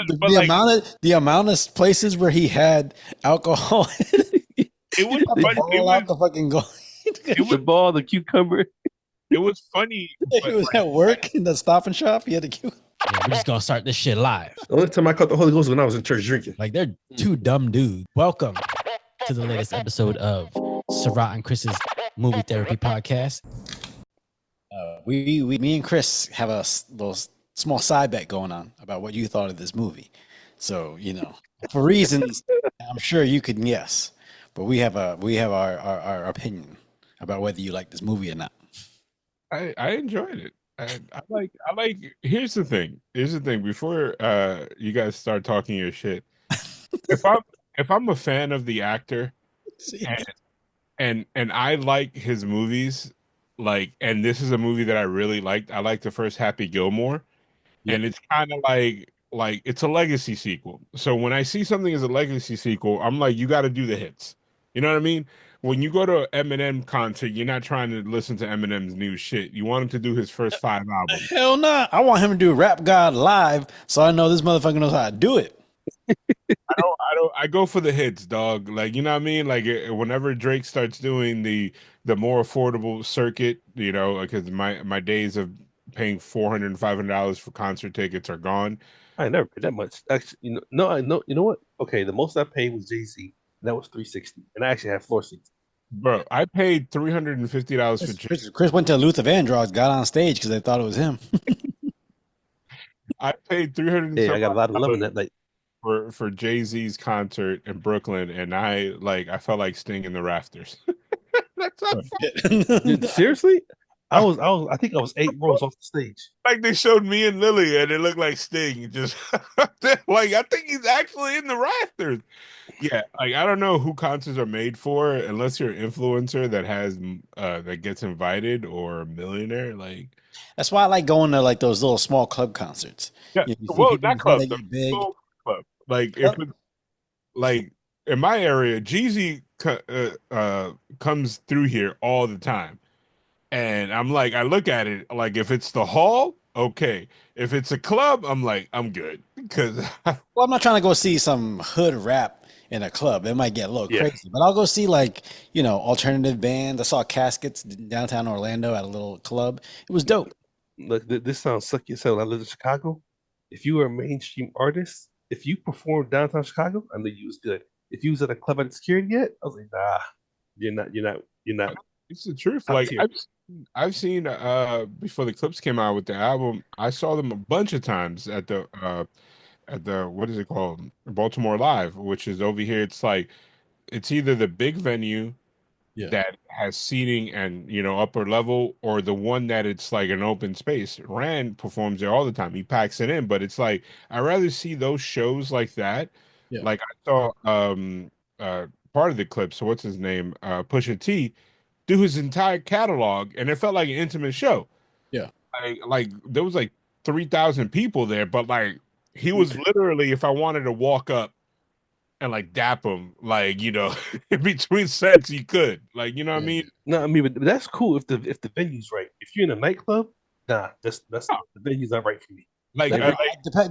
but like the amount of places where he had alcohol, it was about to funny. ball out the fucking goal. It was The ball, the cucumber. it was funny, He but was at work in the Stop and Shop. He had to queue. Yeah, we're just gonna start this shit live. The only time I caught the Holy Ghost was when I was in church drinking. Like they're two dumb dudes. Welcome to the latest episode of Sarat and Chris's Movie Therapy Podcast. Me and Chris have a little small side bet going on about what you thought of this movie. So for reasons I'm sure you can guess, but we have our opinion about whether you like this movie or not. I enjoyed it. I like. Here's the thing. Before you guys start talking your shit, if I'm a fan of the actor and I like his movies, and this is a movie that I really liked. I like the first Happy Gilmore, and it's kind of like it's a legacy sequel. So when I see something as a legacy sequel, I'm like, you got to do the hits. You know what I mean? When you go to an Eminem concert, you're not trying to listen to Eminem's new shit. You want him to do his first 5 albums. Hell nah. I want him to do Rap God live, so I know this motherfucker knows how to do it. I go for the hits, dog. Like, you know what I mean? Like whenever Drake starts doing the more affordable circuit, because my days of paying $400 and $500 for concert tickets are gone. I never paid that much. Actually, no, I know. You know what? Okay, the most I paid was Jay-Z. That was $360, and I actually had floor seats. Bro, I paid $350 for Chris went to Luther Vandross, got on stage because they thought it was him. I paid 300. Yeah, I got a lot of love in that night for Jay-Z's concert in Brooklyn, and I felt like Sting in the rafters. That's not Dude, seriously. I think I was 8 rows off the stage. Like they showed me and Lily, and it looked like Sting. Just like I think he's actually in the rafters. Yeah, like I don't know who concerts are made for unless you're an influencer that has that gets invited or a millionaire. Like that's why I like going to like those little small club concerts. yeah, You see well, people that before club, they the get big. club. Like if it, like in my area, Jeezy comes through here all the time, and I'm like, I look at it like if it's the hall, okay. If it's a club, I'm like, I'm good because Well, I'm not trying to go see some hood rap in a club. It might get a little crazy, but I'll go see like alternative bands. I saw Caskets in downtown Orlando at a little club. It was dope. Look, this sounds sucky as hell. I live in Chicago. If you were a mainstream artist, if you performed downtown Chicago, I knew you was good. If you was at a club at security yet, I was like, nah, you're not. it's the truth. Top Like tier. I've seen before the Clips came out with the album, I saw them a bunch of times at the what is it called? Baltimore Live, which is over here. It's like it's either the big venue Yeah. that has seating and upper level, or the one that it's like an open space. Rand performs there all the time. He packs it in, but it's like I rather see those shows like that. Yeah. Like I saw part of the clip. So what's his name? Pusha T do his entire catalog, and it felt like an intimate show. Yeah. Like there was like 3,000 people there, but like he was literally, if I wanted to walk up and like dap him, like in between sets, you could, like, you know what I mean? No, I mean, but that's cool if the venue's right. If you're in a nightclub, nah, that's Oh, the venue's not right for me. like,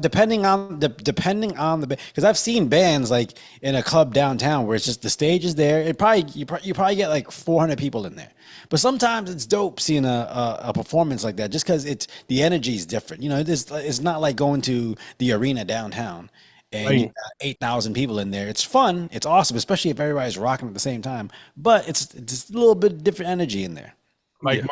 Depending on the because I've seen bands like in a club downtown where it's just the stage is there. You probably get like 400 people in there, but sometimes it's dope seeing a performance like that just because the energy is different. It's not like going to the arena downtown and you got 8,000 people in there. It's fun, it's awesome, especially if everybody's rocking at the same time. But it's just a little bit different energy in there. like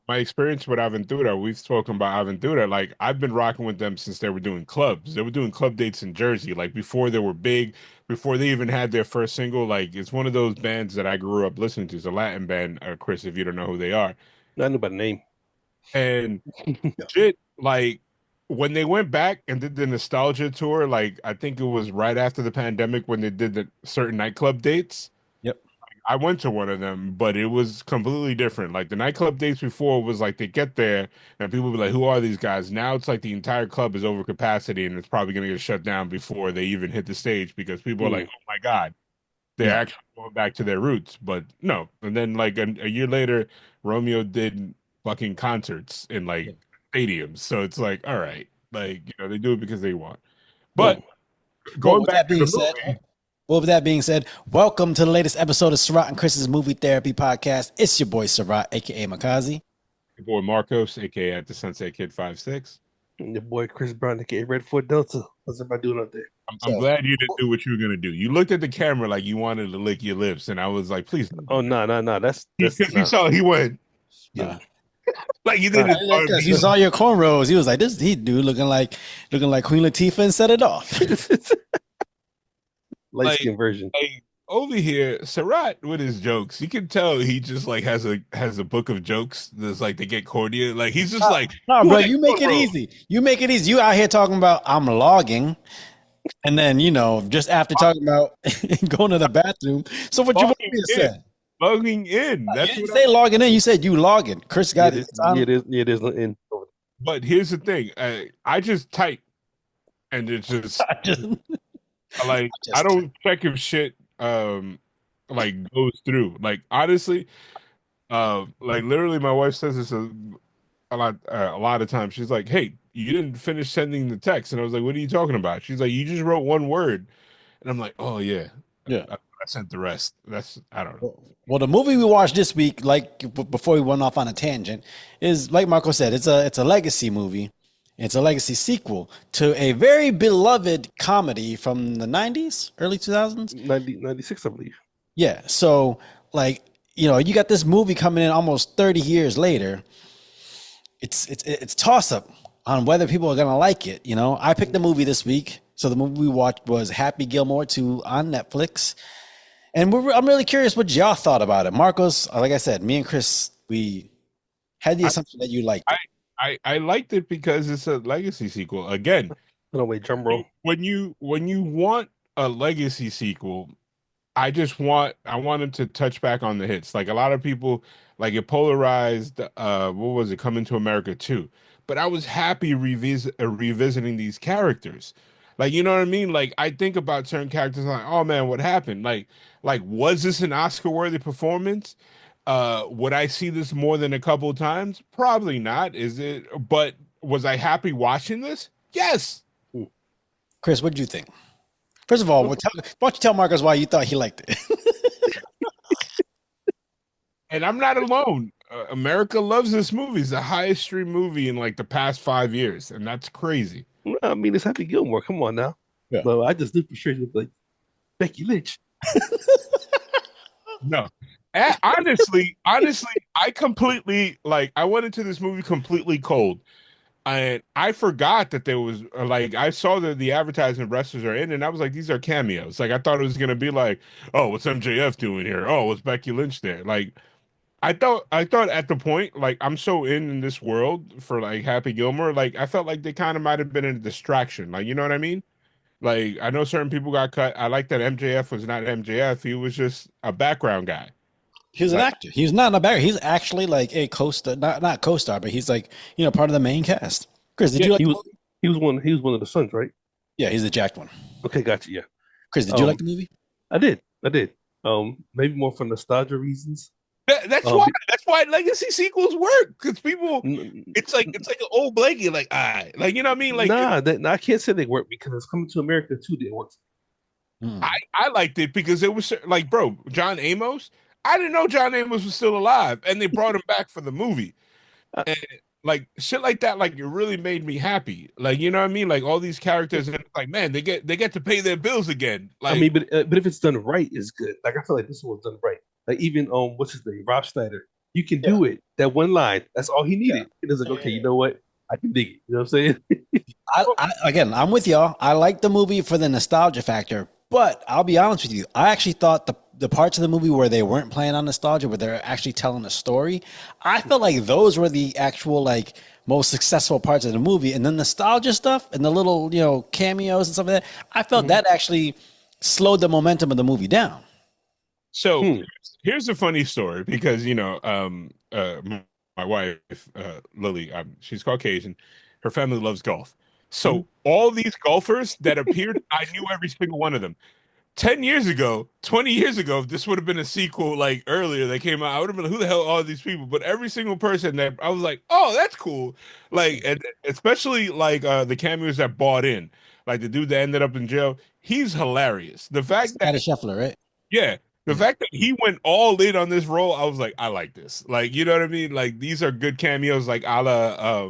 my experience with Aventura, we've spoken about Aventura. Like I've been rocking with them since they were doing clubs. They were doing club dates in Jersey, like before they were big, before they even had their first single. Like it's one of those bands that I grew up listening to. It's a Latin band, Chris, if you don't know who they are. I know by name. And shit, like when they went back and did the nostalgia tour, like I think it was right after the pandemic when they did the certain nightclub dates. Yep. I went to one of them, but it was completely different. Like the nightclub dates before was like they get there and people be like, "Who are these guys?" Now it's like the entire club is over capacity and it's probably gonna get shut down before they even hit the stage because people are like, "Oh my God, they're actually going back to their roots." But no. And then like a year later, Romeo did fucking concerts in like stadiums. So it's like, all right, like they do it because they want. But Well, going with back that to being the said, movie, well, with that being said, welcome to the latest episode of Sarat and Chris's Movie Therapy Podcast. It's your boy Sarat, aka Makazi. your boy Marcos, aka at the Sunset Kid 56. And your boy Chris Brown, aka Red Fort Delta. What's everybody doing out there? I'm So, glad you didn't do what you were gonna do. You looked at the camera like you wanted to lick your lips, and I was like, please don't Oh do that. no, no, no. That's Because he nah. saw he went Yeah. nah. like you did Nah. his Because he Barbie. saw your cornrows, he was like, "This he dude looking like Queen Latifah," and set it off. Light Like, skin version. like over here, Sarat with his jokes, you can tell he just like has a book of jokes that's like they get cordier. Like he's just like, No, who bro, are they you make it cornrows? easy. You make it easy. You out here talking about I'm logging, and then just after talking about going to the bathroom. So what you want Logging me to in, say? logging in. You That's didn't what say logging in. You said you logging. Chris Yeah, got it. It's on. it is in. But here's the thing. I just type and it's just I just, like I just don't check if shit like goes through. Like honestly, like literally my wife says this a lot of times. She's like, "Hey, you didn't finish sending the text." And I was like, "What are you talking about?" She's like, "You just wrote one word." And I'm like, "Oh yeah. yeah. I sent the rest." That's I don't know. Well, the movie we watched this week, before we went off on a tangent, is like Marco said, it's a legacy movie. It's a legacy sequel to a very beloved comedy from the 90s, early 2000s. 96, I believe. Yeah. So, like, you got this movie coming in almost 30 years later. It's toss up on whether people are gonna like it. I picked the movie this week. So the movie we watched was Happy Gilmore 2 on Netflix. And I'm really curious what y'all thought about it. Marcos, like I said, me and Chris, we had the I assumption that you liked I it. I liked it because it's a legacy sequel. Again, No wait, drum roll. when you want a legacy sequel, I want him to touch back on the hits. Like a lot of people, like it polarized. What was it? Coming to America too. But I was happy revisiting these characters. Like you know what I mean? Like I think about certain characters, like oh man, what happened? Like was this an Oscar worthy performance? Would I see this more than a couple times? Probably not. Is it? But was I happy watching this? Yes. Chris, what did you think? First of all, why don't you tell Marcos why you thought he liked it? And I'm not alone. America loves this movie. It's the highest stream movie in like the past 5 years, and that's crazy. I mean, it's Happy Gilmore. Come on now. Yeah. But I just knew for sure with like Becky Lynch. No, honestly, I completely like. I went into this movie completely cold, and I forgot that there was like I saw the advertisement wrestlers are in, and I was like, these are cameos. Like I thought it was gonna be like, oh, what's MJF doing here? Oh, what's Becky Lynch there? Like I thought at the point, like I'm so in this world for like Happy Gilmore, like I felt like they kind of might have been a distraction. Like you know what I mean? Like I know certain people got cut. I like that MJF was not MJF. He was just a background guy. He was an Like actor. He's not in a barrier. He's actually like a co-star, not co-star, but he's like, part of the main cast. Chris, did yeah, you like He the was movie? he was one of the sons, right? Yeah, he's the jacked one. Okay, gotcha. Yeah. Chris, did you like Um, the movie? I did. I did. Maybe more for nostalgia reasons. that's Um, why be- that's why legacy sequels work because people n- it's like an old blanket. Like like you know what I mean? Like I can't say they work because it's coming to America too. They work. Hmm. I liked it because it was like bro, John Amos. I didn't know John Amos was still alive, and they brought him back for the movie. I, And like shit like that, like it really made me happy. Like you know what I mean? Like all these characters, and it's like man, they get to pay their bills again. I Like mean, but if it's done right, it's good. Like I feel like this was done right. Like even what's his name, Rob Schneider. You can Yeah, do it. That one line. That's all he yeah. needed. It was like, okay, you know what? I can dig it. You know what I'm saying? Again, I'm with y'all. I like the movie for the nostalgia factor, but I'll be honest with you. I actually thought the parts of the movie where they weren't playing on nostalgia, where they're actually telling a story, I felt like those were the actual like most successful parts of the movie. And the nostalgia stuff and the little cameos and stuff like that, I felt Mhm. that actually slowed the momentum of the movie down. so, Hmm. here's a funny story because my wife Lily, she's Caucasian. Her family loves golf. Mhm. So all these golfers that appeared, I knew every single one of them. 10 years ago, 20 years ago, if this would have been a sequel like earlier that came out, I would have been like, who the hell are these people? But every single person that I was like, oh, that's cool. Like, and especially like the cameos that bought in. like the dude that ended up in jail, he's hilarious. The fact that Scotty Scheffler, right? yeah, the Yeah. fact that he went all in on this role, I was like, I like this. Like, you know what I mean? Like these are good cameos, like a la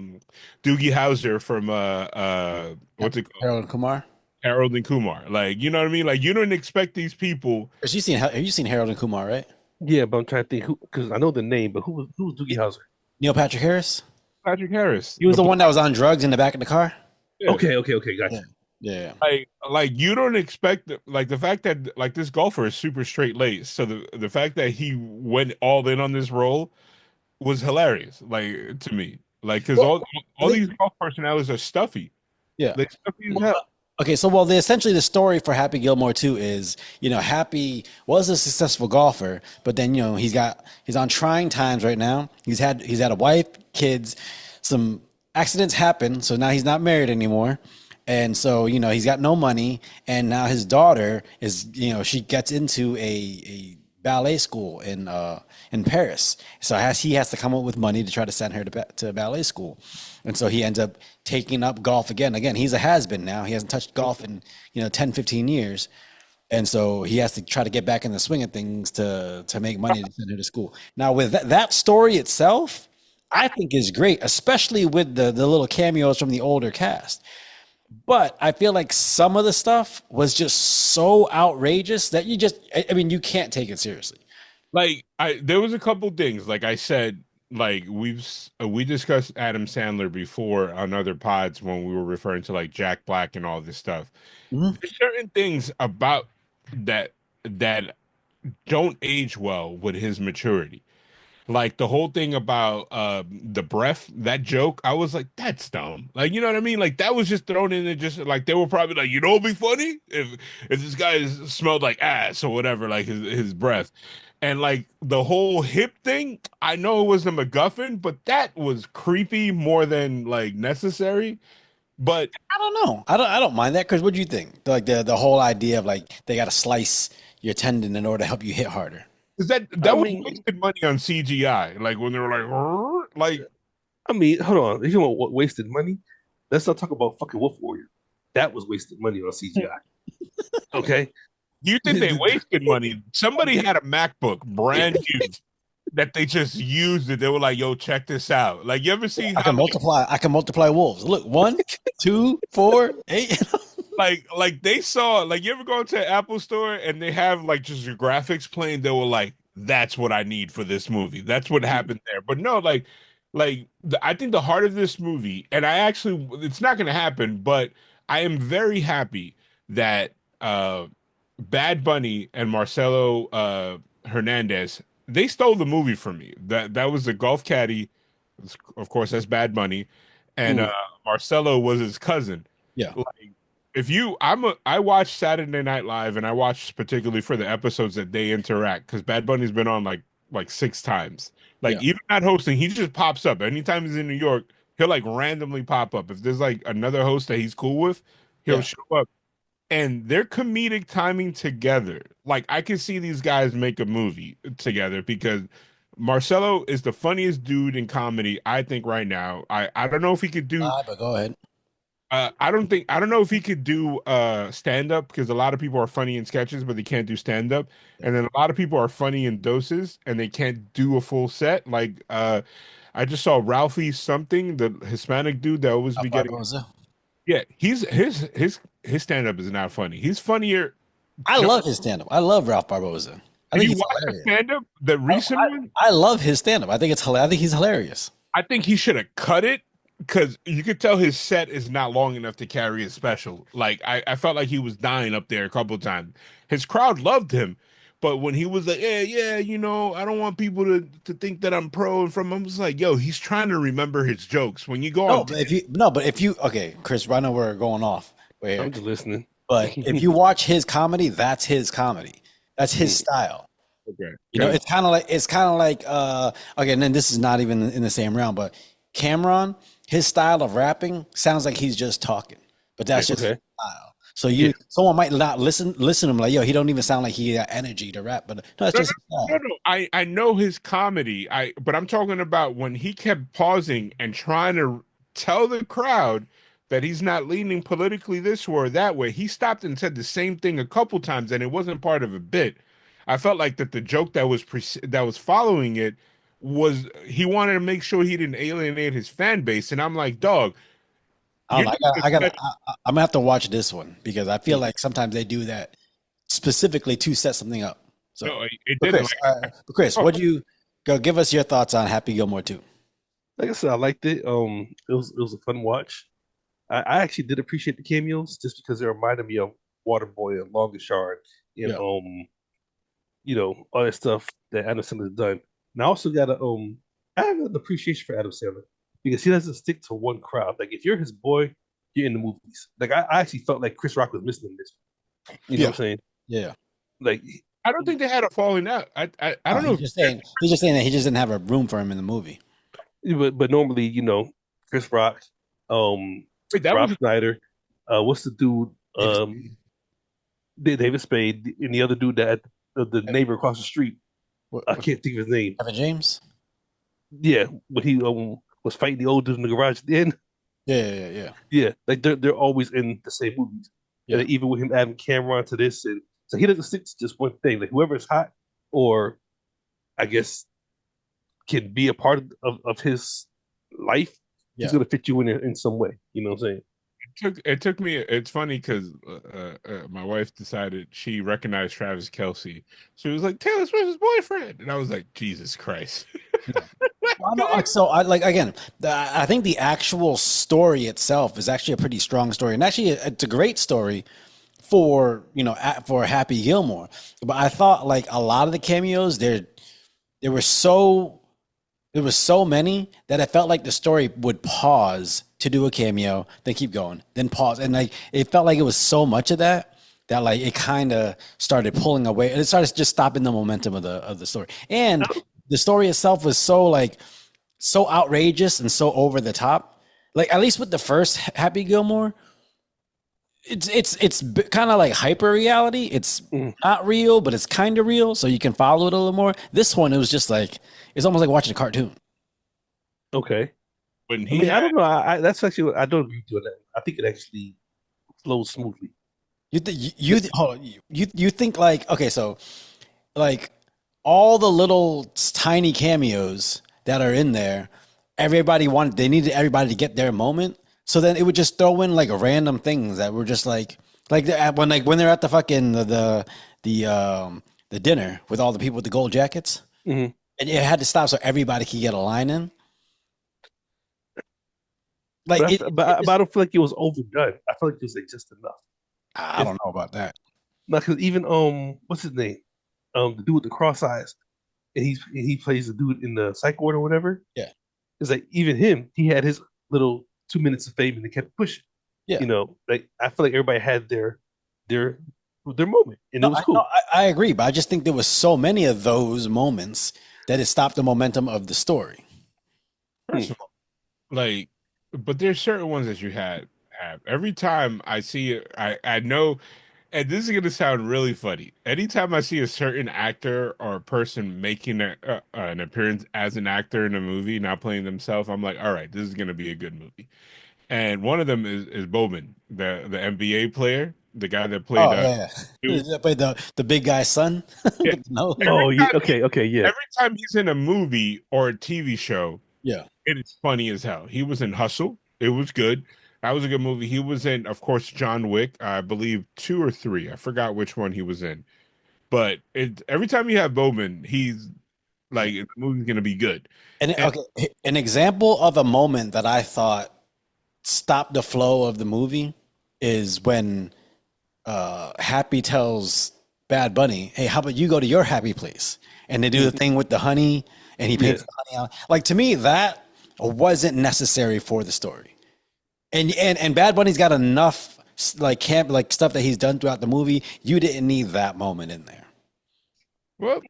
Doogie Howser from what's it called? Harold and Kumar. Harold and Kumar. Like, you know what I mean? Like you don't expect these people. Have you seen Harold and Kumar, right? Yeah, but I'm trying to think who because I know the name, but who was Doogie Howser? Neil Patrick Harris. Patrick Harris, He was the one that was on drugs in the back of the car. yeah. Okay, Yeah. gotcha. Yeah. Like you don't expect like the fact that like this golfer is super straight laced. So the fact that he went all in on this role was hilarious. Like to me, like because Well, all these golf personalities are stuffy. yeah. They stuffy as hell. Okay, so essentially the story for Happy Gilmore 2 is, Happy was a successful golfer, but then, he's on trying times right now. He's had a wife, kids, some accidents happen, so now he's not married anymore. And so, he's got no money, and now his daughter is, she gets into a ballet school in Paris. So he has to come up with money to try to send her to ballet school. And so he ends up taking up golf again. Again, he's a has-been now. He hasn't touched golf in, 10, 15 years. And so he has to try to get back in the swing of things to make money to send her to school. Now, with that story itself, I think is great, especially with the little cameos from the older cast. But I feel like some of the stuff was just so outrageous that you can't take it seriously. Like there was a couple things. Like I said, like we discussed Adam Sandler before on other pods when we were referring to like Jack Black and all this stuff. Mhm. There's certain things about that don't age well with his maturity. Like the whole thing about the breath, that joke, I was like, that's dumb. Like, you know what I mean? Like that was just thrown in there just like they were probably like, it'd be funny if this guy smelled like ass or whatever, like his breath. And like the whole hip thing, I know it was a MacGuffin, but that was creepy more than like necessary. But I don't know. I don't mind that because what do you think? Like the whole idea of like they got to slice your tendon in order to help you hit harder. is that I that was mean, wasted money on CGI? Like when they were like, "Rrr," like hold on. If you want what wasted money, let's not talk about fucking Wolf Warrior. That was wasted money on CGI. Okay. you think they wasted money? Somebody had a MacBook brand new that they just used it. They were like, "Yo, check this out." Like, you ever see I how can multiply. I can multiply wolves. Look, 1, 2, 4, 8. like they saw like you ever go into an Apple store and they have like just your graphics playing? They were like, "That's what I need for this movie." That's what happened there. But no, I think the heart of this movie, and it's not going to happen, but I am very happy that Bad Bunny and Marcelo Hernandez, they stole the movie from me. That was the golf caddy, of course, that's Bad Bunny, and Mm. Marcelo was his cousin. Yeah. Like, if you, I watch Saturday Night Live, and I watch particularly for the episodes that they interact because Bad Bunny's been on like 6 times. Like Yeah. even not hosting, he just pops up anytime he's in New York. He'll like randomly pop up. If there's like another host that he's cool with, he'll Yeah. show up and their comedic timing together. Like I can see these guys make a movie together because Marcelo is the funniest dude in comedy, I think, right now. I don't know if he could do But go ahead. I don't know if he could do stand up because a lot of people are funny in sketches, but they can't do stand up. And then a lot of people are funny in doses and they can't do a full set. Like I just saw Ralphie something, the Hispanic dude that always be getting Barboza. yeah, his stand up is not funny. He's funnier. I love his stand up. I love Ralph Barboza. I Did think you he's watch the hilarious. stand up? The recent one? I love his stand up. I think I think he's hilarious. I think he should have cut it because you could tell his set is not long enough to carry his special. Like I felt like he was dying up there a couple of times. His crowd loved him, but when he was like, yeah, I don't want people to think that I'm pro and from. I was like, yo, he's trying to remember his jokes. When you go No, on, but if you okay, Chris, I know we're going off. I'm just listening. But if you watch his comedy, that's his comedy. That's his style. okay, It's kind of like okay, and then this is not even in the same round, but Cameron, his style of rapping sounds like he's just talking, but that's just his Okay. style. So someone might not listen to him like, yo, he don't even sound like he got energy to rap, but no, it's just his no, style. no. I know his comedy. But I'm talking about when he kept pausing and trying to tell the crowd that he's not leaning politically this way or that way. He stopped and said the same thing a couple times, and it wasn't part of a bit. I felt like that the joke that was following it was he wanted to make sure he didn't alienate his fan base, and I'm like, dog, I don't you're know. doing a special. I'm gonna have to watch this one because I feel like sometimes they do that specifically to set something up. So, No, it didn't. Like, But Chris, oh, what do you go? Give us your thoughts on Happy Gilmore 2. Like I said, I liked it. It was a fun watch. I actually did appreciate the cameos just because they reminded me of Waterboy and Longest Yard and Yeah. all that stuff that Adam Sandler's done. And I also got I have an appreciation for Adam Sandler because he doesn't stick to one crowd. Like if you're his boy, you're in the movies. Like I actually felt like Chris Rock was missing in this. You know what Yeah. I'm saying? Yeah. Like, I don't think they had a falling out. I Oh, don't know. he's just saying that he just didn't have a room for him in the movie. but normally, Chris Rock, um, Wait, that Rob was Schneider, what's the dude? David, David Spade, and the other dude that the neighbor across the street. I what, can't think of his name. Kevin James. Yeah, when he was fighting the old dude in the garage at the end. Yeah. Yeah, like they're always in the same movies. And Yeah. even with him adding Cameron to this, and so he doesn't stick to just one thing. Like whoever is hot, or I guess can be a part of his life, he's Yeah. gonna fit you in some way. You know what I'm saying? it took me. It's funny because my wife decided she recognized Travis Kelce. She was like Taylor Swift's boyfriend, and I was like, Jesus Christ. Well, no, so I like again. I think the actual story itself is actually a pretty strong story, and actually it's a great story for for Happy Gilmore. But I thought like a lot of the cameos there were so there was so many that I felt like the story would pause to do a cameo, then keep going, then pause, and like it felt like it was so much of that that like it kind of started pulling away, and it started just stopping the momentum of the story. And the story itself was so outrageous and so over the top. Like at least with the first Happy Gilmore, it's kind of like hyper reality. It's Mm, not real, but it's kind of real, so you can follow it a little more. This one, it was just like it's almost like watching a cartoon. okay. When I he mean, I had don't know. That's actually I don't agree to that. I think it actually flows smoothly. Hold on, you think like okay, so like all the little tiny cameos that are in there, they needed everybody to get their moment. So then it would just throw in like random things that were just when they're at the fucking the dinner with all the people with the gold jackets, Hmm. and it had to stop so everybody could get a line in. Like But I don't feel like it was overdone. I feel like it was like just enough. I It's don't know about that. not because even what's his name? The dude with the cross eyes, and he plays the dude in the psych ward or whatever. Yeah, It's like even him, he had his little 2 minutes of fame and they kept pushing. yeah. Like I feel like everybody had their their moment, and it No, was cool. I agree, but I just think there was so many of those moments that it stopped the momentum of the story. Hmm. first of all, like, but there's certain ones that you had have. Every time I see it, I know, and this is gonna sound really funny. Anytime I see a certain actor or a person making an appearance as an actor in a movie, not playing themselves, I'm like, all right, this is gonna be a good movie. And one of them is Bowman, the NBA player, the guy that played Oh yeah, Duke. yeah. But the big guy's son Yeah. with the nose. Every Oh yeah, time okay, yeah. every time he's in a movie or a TV show, Yeah, it is funny as hell. He was in Hustle. It was good. That was a good movie. He was in, of course, John Wick. I believe two or three. I forgot which one he was in. But every time you have Bowman, he's like the movie's gonna be good. and And okay, an example of a moment that I thought stopped the flow of the movie is when Happy tells Bad Bunny, "Hey, how about you go to your happy place?" And they do the Mhm. thing with the honey, and he Yeah. paints the honey out. Like to me, that wasn't necessary for the story. And Bad Bunny's got enough like camp like stuff that he's done throughout the movie. You didn't need that moment in there. well,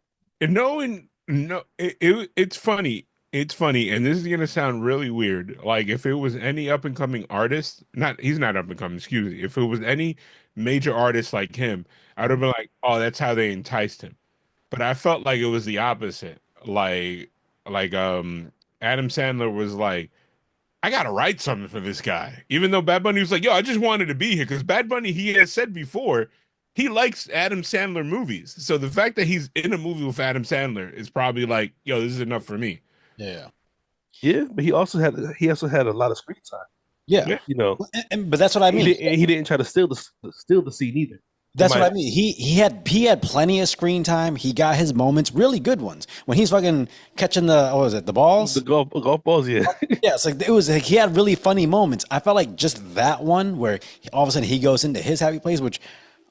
and knowing no, it's funny. It's funny, and this is gonna sound really weird. Like if it was any up and coming artist, not he's not up and coming. Excuse me. If it was any major artist like him, I'd have been like, oh, that's how they enticed him. But I felt like it was the opposite. Like Adam Sandler was like, I gotta write something for this guy. Even though Bad Bunny was like, yo, I just wanted to be here. Because Bad Bunny, he has said before, he likes Adam Sandler movies. So the fact that he's in a movie with Adam Sandler is probably like, yo, this is enough for me. Yeah. Yeah, but he also had a lot of screen time. Yeah. Yeah. You know, But that's what I mean. he didn't try to steal the scene either. In That's what my I mean. He had plenty of screen time. He got his moments, really good ones. When he's fucking catching the what was it, the the balls? golf balls, yeah. Yeah, it's like it was like he had really funny moments. I felt like just that one where all of a sudden he goes into his happy place, which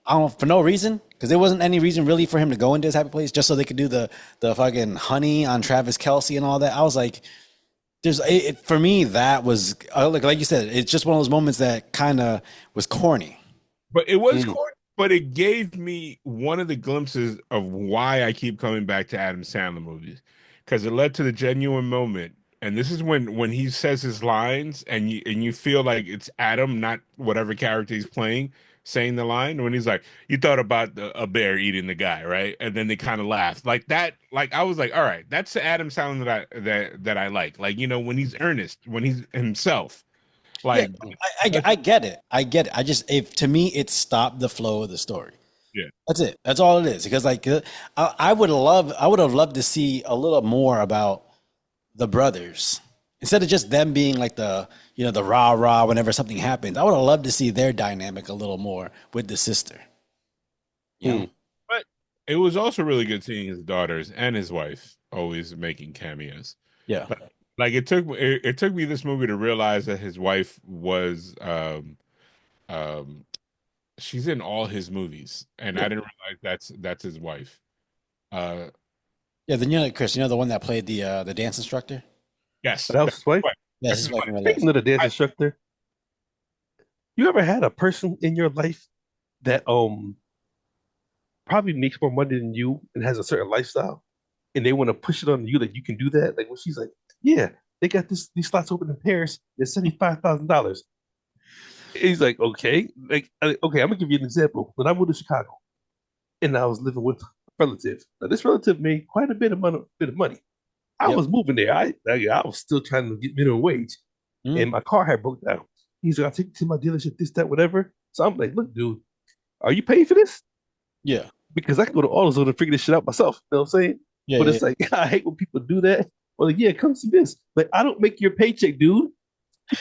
I don't know, for no reason, because there wasn't any reason really for him to go into his happy place, just so they could do the fucking honey on Travis Kelsey and all that. I was like, for me that was like you said, it's just one of those moments that kind of was corny. But it was Mm. corny, but it gave me one of the glimpses of why I keep coming back to Adam Sandler movies. Because it led to the genuine moment. And this is when he says his lines and you feel like it's Adam, not whatever character he's playing, saying the line. When he's like, you thought about a bear eating the guy, right? And then they kind of laugh. Like that, like I was like, all right, that's the Adam Sandler that I like. Like, when he's earnest, when he's himself. Yeah, Like I get it. I get it. I just, if to me, it stopped the flow of the story. yeah. That's it. That's all it is. Because like I would have loved to see a little more about the brothers instead of just them being like the rah rah whenever something happens. I would have loved to see their dynamic a little more with the sister. You know? Mm. But it was also really good seeing his daughters and his wife always making cameos. Yeah. Like it took me this movie to realize that his wife was um she's in all his movies, and I didn't realize that's his wife. Uh Yeah. Then Chris, the one that played the dance instructor. yes, That was that's his wife. his wife. Yeah, That's his his wife wife. in real life. Speaking of the dance I, instructor, you ever had a person in your life that probably makes more money than you and has a certain lifestyle, and they want to push it on you that you can do that? Like when she's like, "Yeah, they got these slots open in Paris. It's $75,000." He's like, "Okay, okay, I'm gonna give you an example. When I moved to Chicago and I was living with a relative, now this relative made quite a bit of money. I Yep. was moving there. I was still trying to get minimum wage, Mm, and my car had broke down. He's like, I'll take it to my dealership, this, that, whatever. So I'm like, look, dude, are you paying for this? yeah. Because I can go to AutoZone and figure this shit out myself. You know what I'm saying? Yeah. But Yeah. it's like, I hate when people do that. Well, like, yeah, come see this. Like, I don't make your paycheck, dude.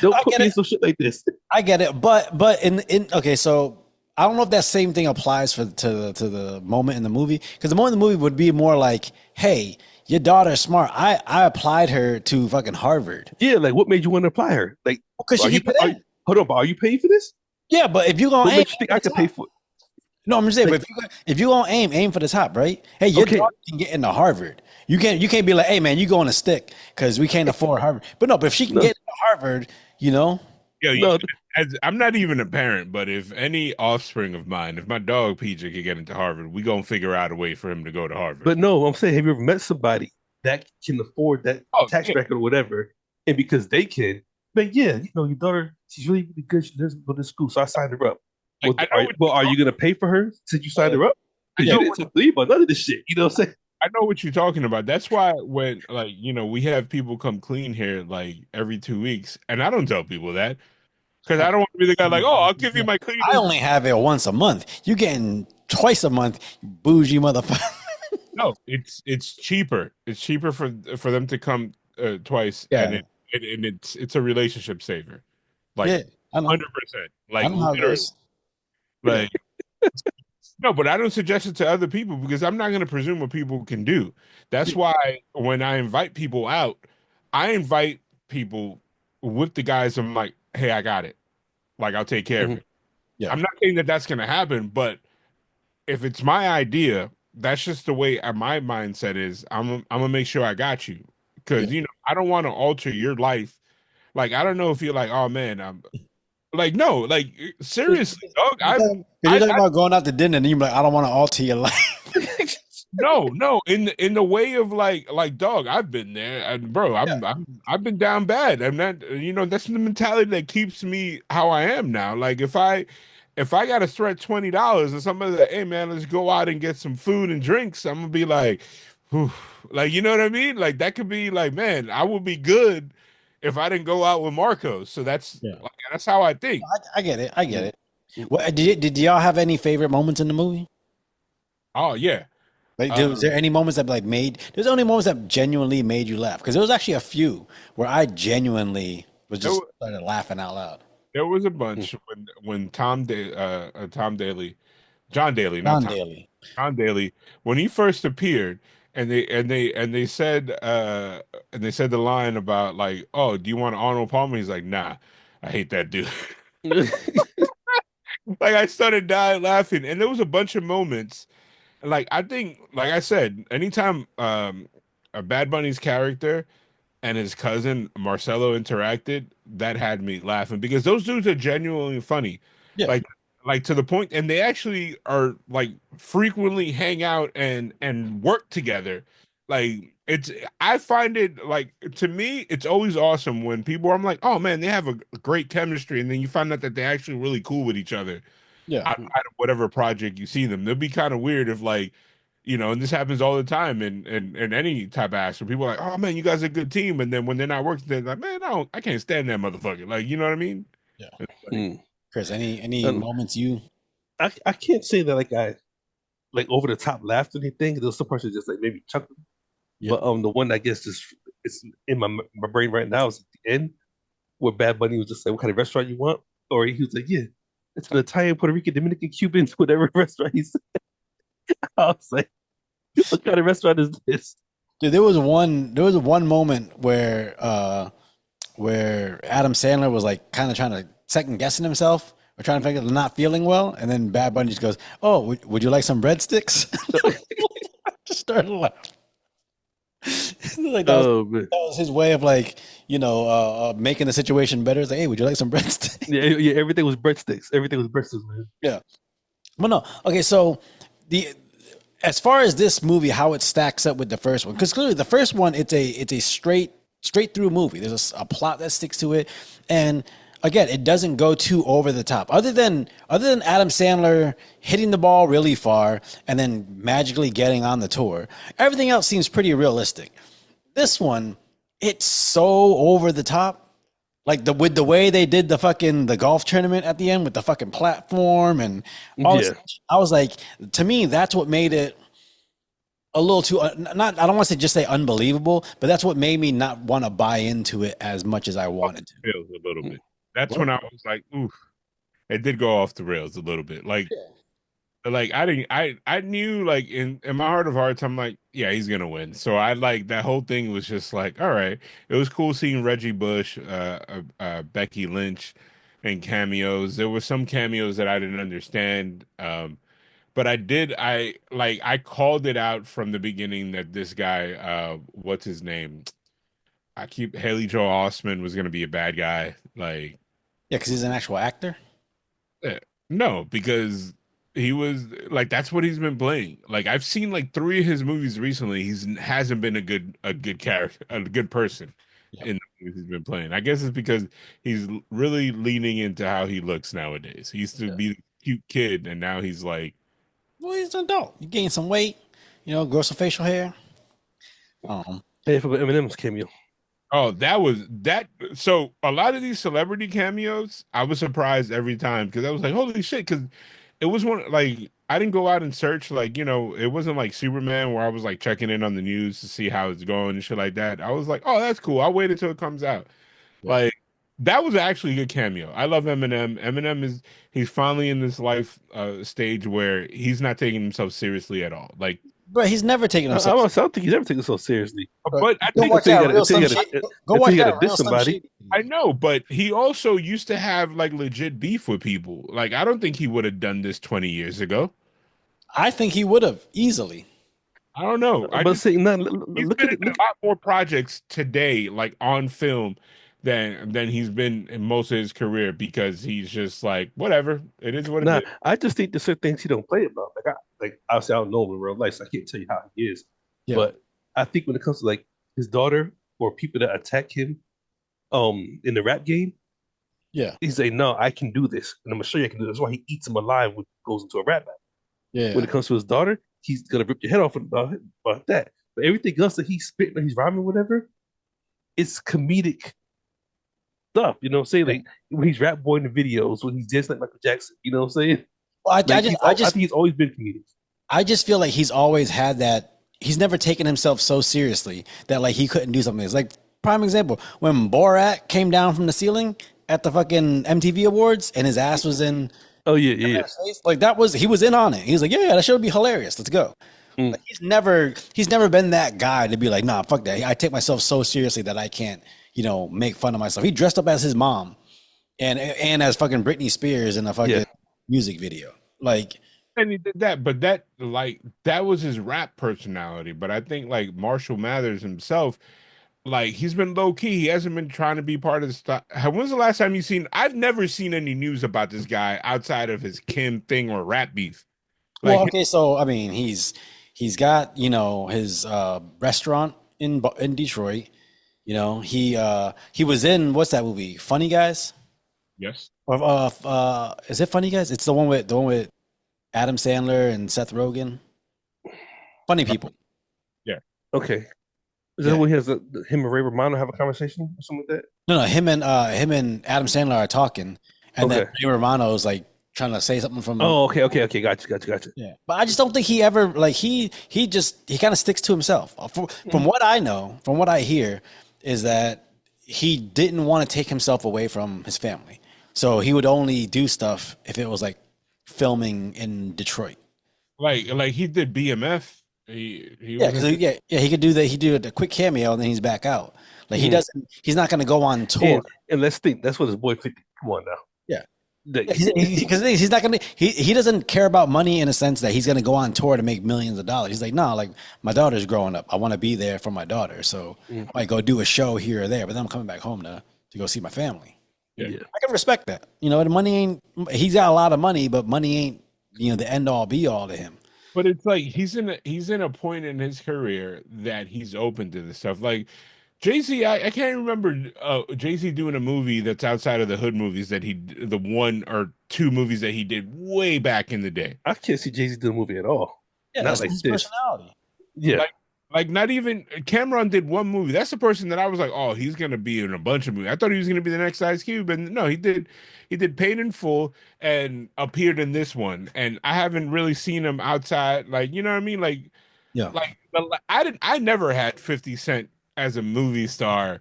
Don't I put get me it. in some shit like this. I get it. But in okay, so I don't know if that same thing applies to the moment in the movie, because the moment in the movie would be more like, hey, your daughter's smart. I applied her to fucking Harvard Yeah, like, what made you want to apply her? Like, because are she you, can get are you in. hold on, but are you paying for this? Yeah, but if you gonna What aim, makes you think I could pay for it? no, I'm just saying, Like, but if you gonna aim for the top, right? Hey, your okay, daughter can get into Harvard. You can't be like, hey man, you go on a stick because we can't afford Harvard. But no, but if she can no, get into Harvard, you know, Yo, no, I'm not even a parent, but if any offspring of mine, if my dog PJ could get into Harvard, we gonna figure out a way for him to go to Harvard. but no, I'm saying, have you ever met somebody that can afford that Oh tax yeah, bracket or whatever? And because they can, but yeah, your daughter, she's really, really good. She doesn't go to school, so I signed her up. like Well, are you going to pay for her since you signed yeah, her up? I Because yeah, you know didn't talk to me about none of this shit. You know what I'm saying? I know what you're talking about. That's why when we have people come clean here like every 2 weeks, and I don't tell people that because I don't want to be the guy like, oh, I'll give you my I cleaners. only have it once a month. You getting twice a month, you bougie motherfucker. No, it's cheaper. It's cheaper for them to come twice, and Yeah, it's a relationship saver, like yeah, I know. 100%, I like know how it literally, goes. Yeah, like no. But I don't suggest it to other people because I'm not going to presume what people can do. That's why when I invite people out, I invite people with the guys. I'm like, hey, I got it. Like I'll take care of Mhm. it. yeah, I'm not saying that that's going to happen, but if it's my idea, that's just the way my mindset is. I'm gonna make sure I got you yeah. because I don't want to alter your life. Like I don't know if you're like, oh man, I'm like no, like seriously, dog. Because you're talking about going out to dinner, and you're like, I don't want to alter your life. No, in the way of like dog. I've been there, and bro, I've been down bad. I'm not, that's the mentality that keeps me how I am now. Like if I got to threat $20 or somebody like, hey man, let's go out and get some food and drinks, I'm gonna be like, whew. Like you know what I mean? Like that could be like, man, I will be good if I didn't go out with Marcos. So Yeah. that's how I think. I get it. I get Mm, it. mm. What did y'all have any favorite moments in the movie? Oh yeah. Like, Uh, was there any moments that like made? There's only moments that genuinely made you laugh because there was actually a few where I genuinely was there, just wa- started laughing out loud. there was a Mm. bunch when Tom Daly, John Daly, not John Tom. Daly. John Daly, when he first appeared, and they said the line about like, oh, do you want Arnold Palmer? He's like, nah, I hate that dude. Like I started dying laughing, and there was a bunch of moments. Like I think, like I said, anytime a Bad Bunny's character and his cousin Marcelo interacted, that had me laughing because those dudes are genuinely funny. Yeah. Like to the point, and they actually are like frequently hang out and work together. Like it's I find it like to me, it's always awesome when people I'm like, oh man, they have a great chemistry, and then you find out that they're actually really cool with each other Yeah. outside of whatever project you see them. They'll be kind of weird if like, and this happens all the time in any type of action. People are like, oh man, you guys are a good team, and then when they're not working, they're like, man, I can't stand that motherfucker. Like, you know what I mean? Yeah. It's funny. Mm. Chris, any And moments you? I can't say that like I like over the top laughed or anything. There was some parts that just like maybe chuckled. Yeah. But the one I guess just it's in my brain right now is at the end where Bad Bunny was just like, "What kind of restaurant you want?" Or he was like, "Yeah, it's an Italian, Puerto Rican, Dominican, Cuban, whatever restaurant." He said. I was like, "What kind of restaurant is this?" Dude, there was one moment where Adam Sandler was like kind of trying to second guessing himself or trying to figure not feeling well, and then Bad Bunny just goes, "Oh, would you like some breadsticks?" Just started laughing. Like Oh man, that was his way of like making the situation better. It's like, hey, would you like some breadsticks? yeah, yeah. Everything was breadsticks. Everything was breadsticks, man. Yeah. Well, no. Okay, so the as far as this movie, how it stacks up with the first one, because clearly the first one it's a straight through movie. There's a plot that sticks to it, and again, it doesn't go too over the top. Other than Adam Sandler hitting the ball really far and then magically getting on the tour, everything else seems pretty realistic. This one, it's so over the top. Like with the way they did the golf tournament at the end with the fucking platform and all this, Yeah, I was like, to me, that's what made it a little too not. I don't want to just say unbelievable, but that's what made me not want to buy into it as much as I Off wanted to. the rails a little bit. That's What? when I was like, oof, it did go off the rails a little bit. Like I didn't I knew like in my heart of hearts I'm like yeah he's gonna win, so I like that whole thing was just like all right. It was cool seeing Reggie Bush, Becky Lynch, and cameos. There were some cameos that I didn't understand, but I called it out from the beginning that this guy, what's his name, I keep Haley Joel Osment was gonna be a bad guy. Like Yeah, because he's an actual actor. Eh, no, because he was like that's what he's been playing. Like I've seen like three of his movies recently. He's hasn't been a good character, a good person Yep. in the movies he's been playing. I guess it's because he's really leaning into how he looks nowadays. He used to Yeah. be a cute kid, and now he's like, Well, he's an adult. You gain some weight, grow some facial hair. Um, hey, I forgot Eminem's cameo. oh, that was that. So a lot of these celebrity cameos, I was surprised every time because I was like, holy shit, because it was one like I didn't go out and search like it wasn't like Superman where I was like checking in on the news to see how it's going and shit like that. I was like, oh, that's cool. I'll wait until it comes out. yeah. Like that was actually a good cameo. I love Eminem. Eminem is he's finally in this life stage where he's not taking himself seriously at all. Like, But he's never taken I, I himself. don't I don't think he's ever taken so seriously But but I go think watch until you that got real until Slim you got Shady. Go until watch you got to that real diss Slim somebody. Shady. I know, but he also used to have like legit beef with people. Like I don't think he would have done this 20 years ago. I think he would have easily. I don't know. I But just see, now he's look been at in it. a lot more projects today, like on film, than he's been in most of his career because he's just like whatever. It is what it Nah, is. I just think there's certain things he don't play about. Like obviously I don't know him in real life, so I can't tell you how he is. Yeah. But I think when it comes to like his daughter or people that attack him, in the rap game, Yeah. he's like, no, I can do this, and I'm gonna show you I can do this. That's why he eats him alive when he goes into a rap battle. When Yeah. it comes to his daughter, he's gonna rip your head off about that. But everything else that he's spitting or he's rhyming, whatever, it's comedic stuff. You know what I'm saying? Yeah. Like when he's rap boy in the videos, when he's just like Michael Jackson. You know what I'm saying? Well, Like I think he's always been comedic. I just feel like he's always had that. He's never taken himself so seriously that like he couldn't do something. It's like prime example when Borat came down from the ceiling at the fucking MTV Awards and his ass was in Oh yeah, yeah, Eminem's face. Like that was he was in on it. He was like, yeah, that should be hilarious. Let's go. yeah. Like he's never been that guy to be like, nah, fuck that. I take myself so seriously that I can't, make fun of myself. He dressed up as his mom and as fucking Britney Spears in a Yeah. fucking music video. Like, And he did that, but that was his rap personality. But I think like Marshall Mathers himself, like he's been low key. He hasn't been trying to be part of the stuff. When's the last time you seen? I've never seen any news about this guy outside of his Kim thing or rap beef. well, Like okay, so I mean, he's got his restaurant in Detroit. He was in what's that movie? Funny Guys? yes, Or is it Funny Guys? It's the one with Adam Sandler and Seth Rogen. Funny People. yeah. Okay. Is that Yeah. when him and Ray Romano have a conversation or something like that? No, him and Adam Sandler are talking, and then Okay. Ray Romano is like trying to say something from. Oh, okay. Gotcha. Yeah, but I just don't think he ever like he kind of sticks to himself. From what I know, from what I hear, is that he didn't want to take himself away from his family, so he would only do stuff if it was like filming in Detroit. Like he did BMF. He Yeah, was because he could do that. He do a quick cameo and then he's back out. Like he Mhm. doesn't. He's not going to go on tour. And let's think, that's what his boy 50. Come on now. Yeah. Like, Because he's not gonna he doesn't care about money in a sense that he's gonna go on tour to make millions of dollars. He's like, no, like my daughter's growing up. I want to be there for my daughter. So Mhm. I might go do a show here or there, but then I'm coming back home to go see my family. Yeah. yeah. I can respect that. The money ain't he's got a lot of money, but money ain't, the end all be all to him. But it's like he's in a point in his career that he's open to this stuff. Like Jay-Z, I can't remember Jay-Z doing a movie that's outside of the hood movies the one or two movies that he did way back in the day. I can't see Jay-Z do a movie at all. Yeah, Not that's like his this. personality. Yeah. Like not even Cameron did one movie. That's the person that I was like, oh, he's gonna be in a bunch of movies. I thought he was gonna be the next Ice Cube, and no, he did Paid in Full and appeared in this one. And I haven't really seen him outside, like you know what I mean? Yeah. I never had 50 Cent as a movie star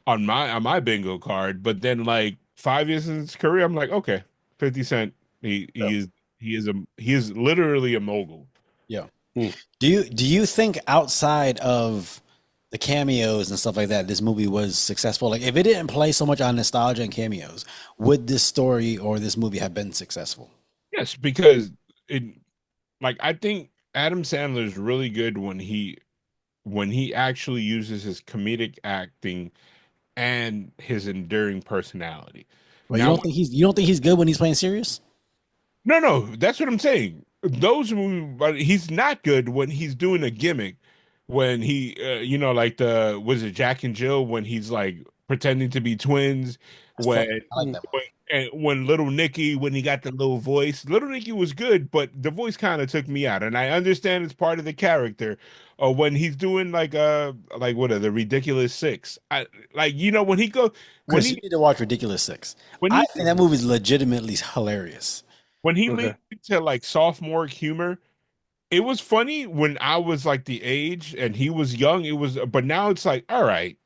on my bingo card, but then like 5 years in his career, I'm like, okay, 50 Cent, he Yeah. he is he is literally a mogul. Yeah. Hmm. Do you think outside of the cameos and stuff like that, this movie was successful? Like, if it didn't play so much on nostalgia and cameos, would this story or this movie have been successful? Yes, because it like I think Adam Sandler is really good when he actually uses his comedic acting and his enduring personality. Well, you Now, don't think he's good when he's playing serious? no, that's what I'm saying. Those movies, but he's not good when he's doing a gimmick. When he, like was it Jack and Jill when he's like pretending to be twins. That's funny. When I like that when, movie. and when Little Nicky when he got the little voice, Little Nicky was good, but the voice kind of took me out. And I understand it's part of the character. Or when he's doing like what are the Ridiculous Six? I like when he go when Chris, you he need to watch Ridiculous Six. when I he think that movie is legitimately hilarious. when he leaned Okay. into like sophomore humor. It was funny when I was like the age and he was young. But now it's like, all right,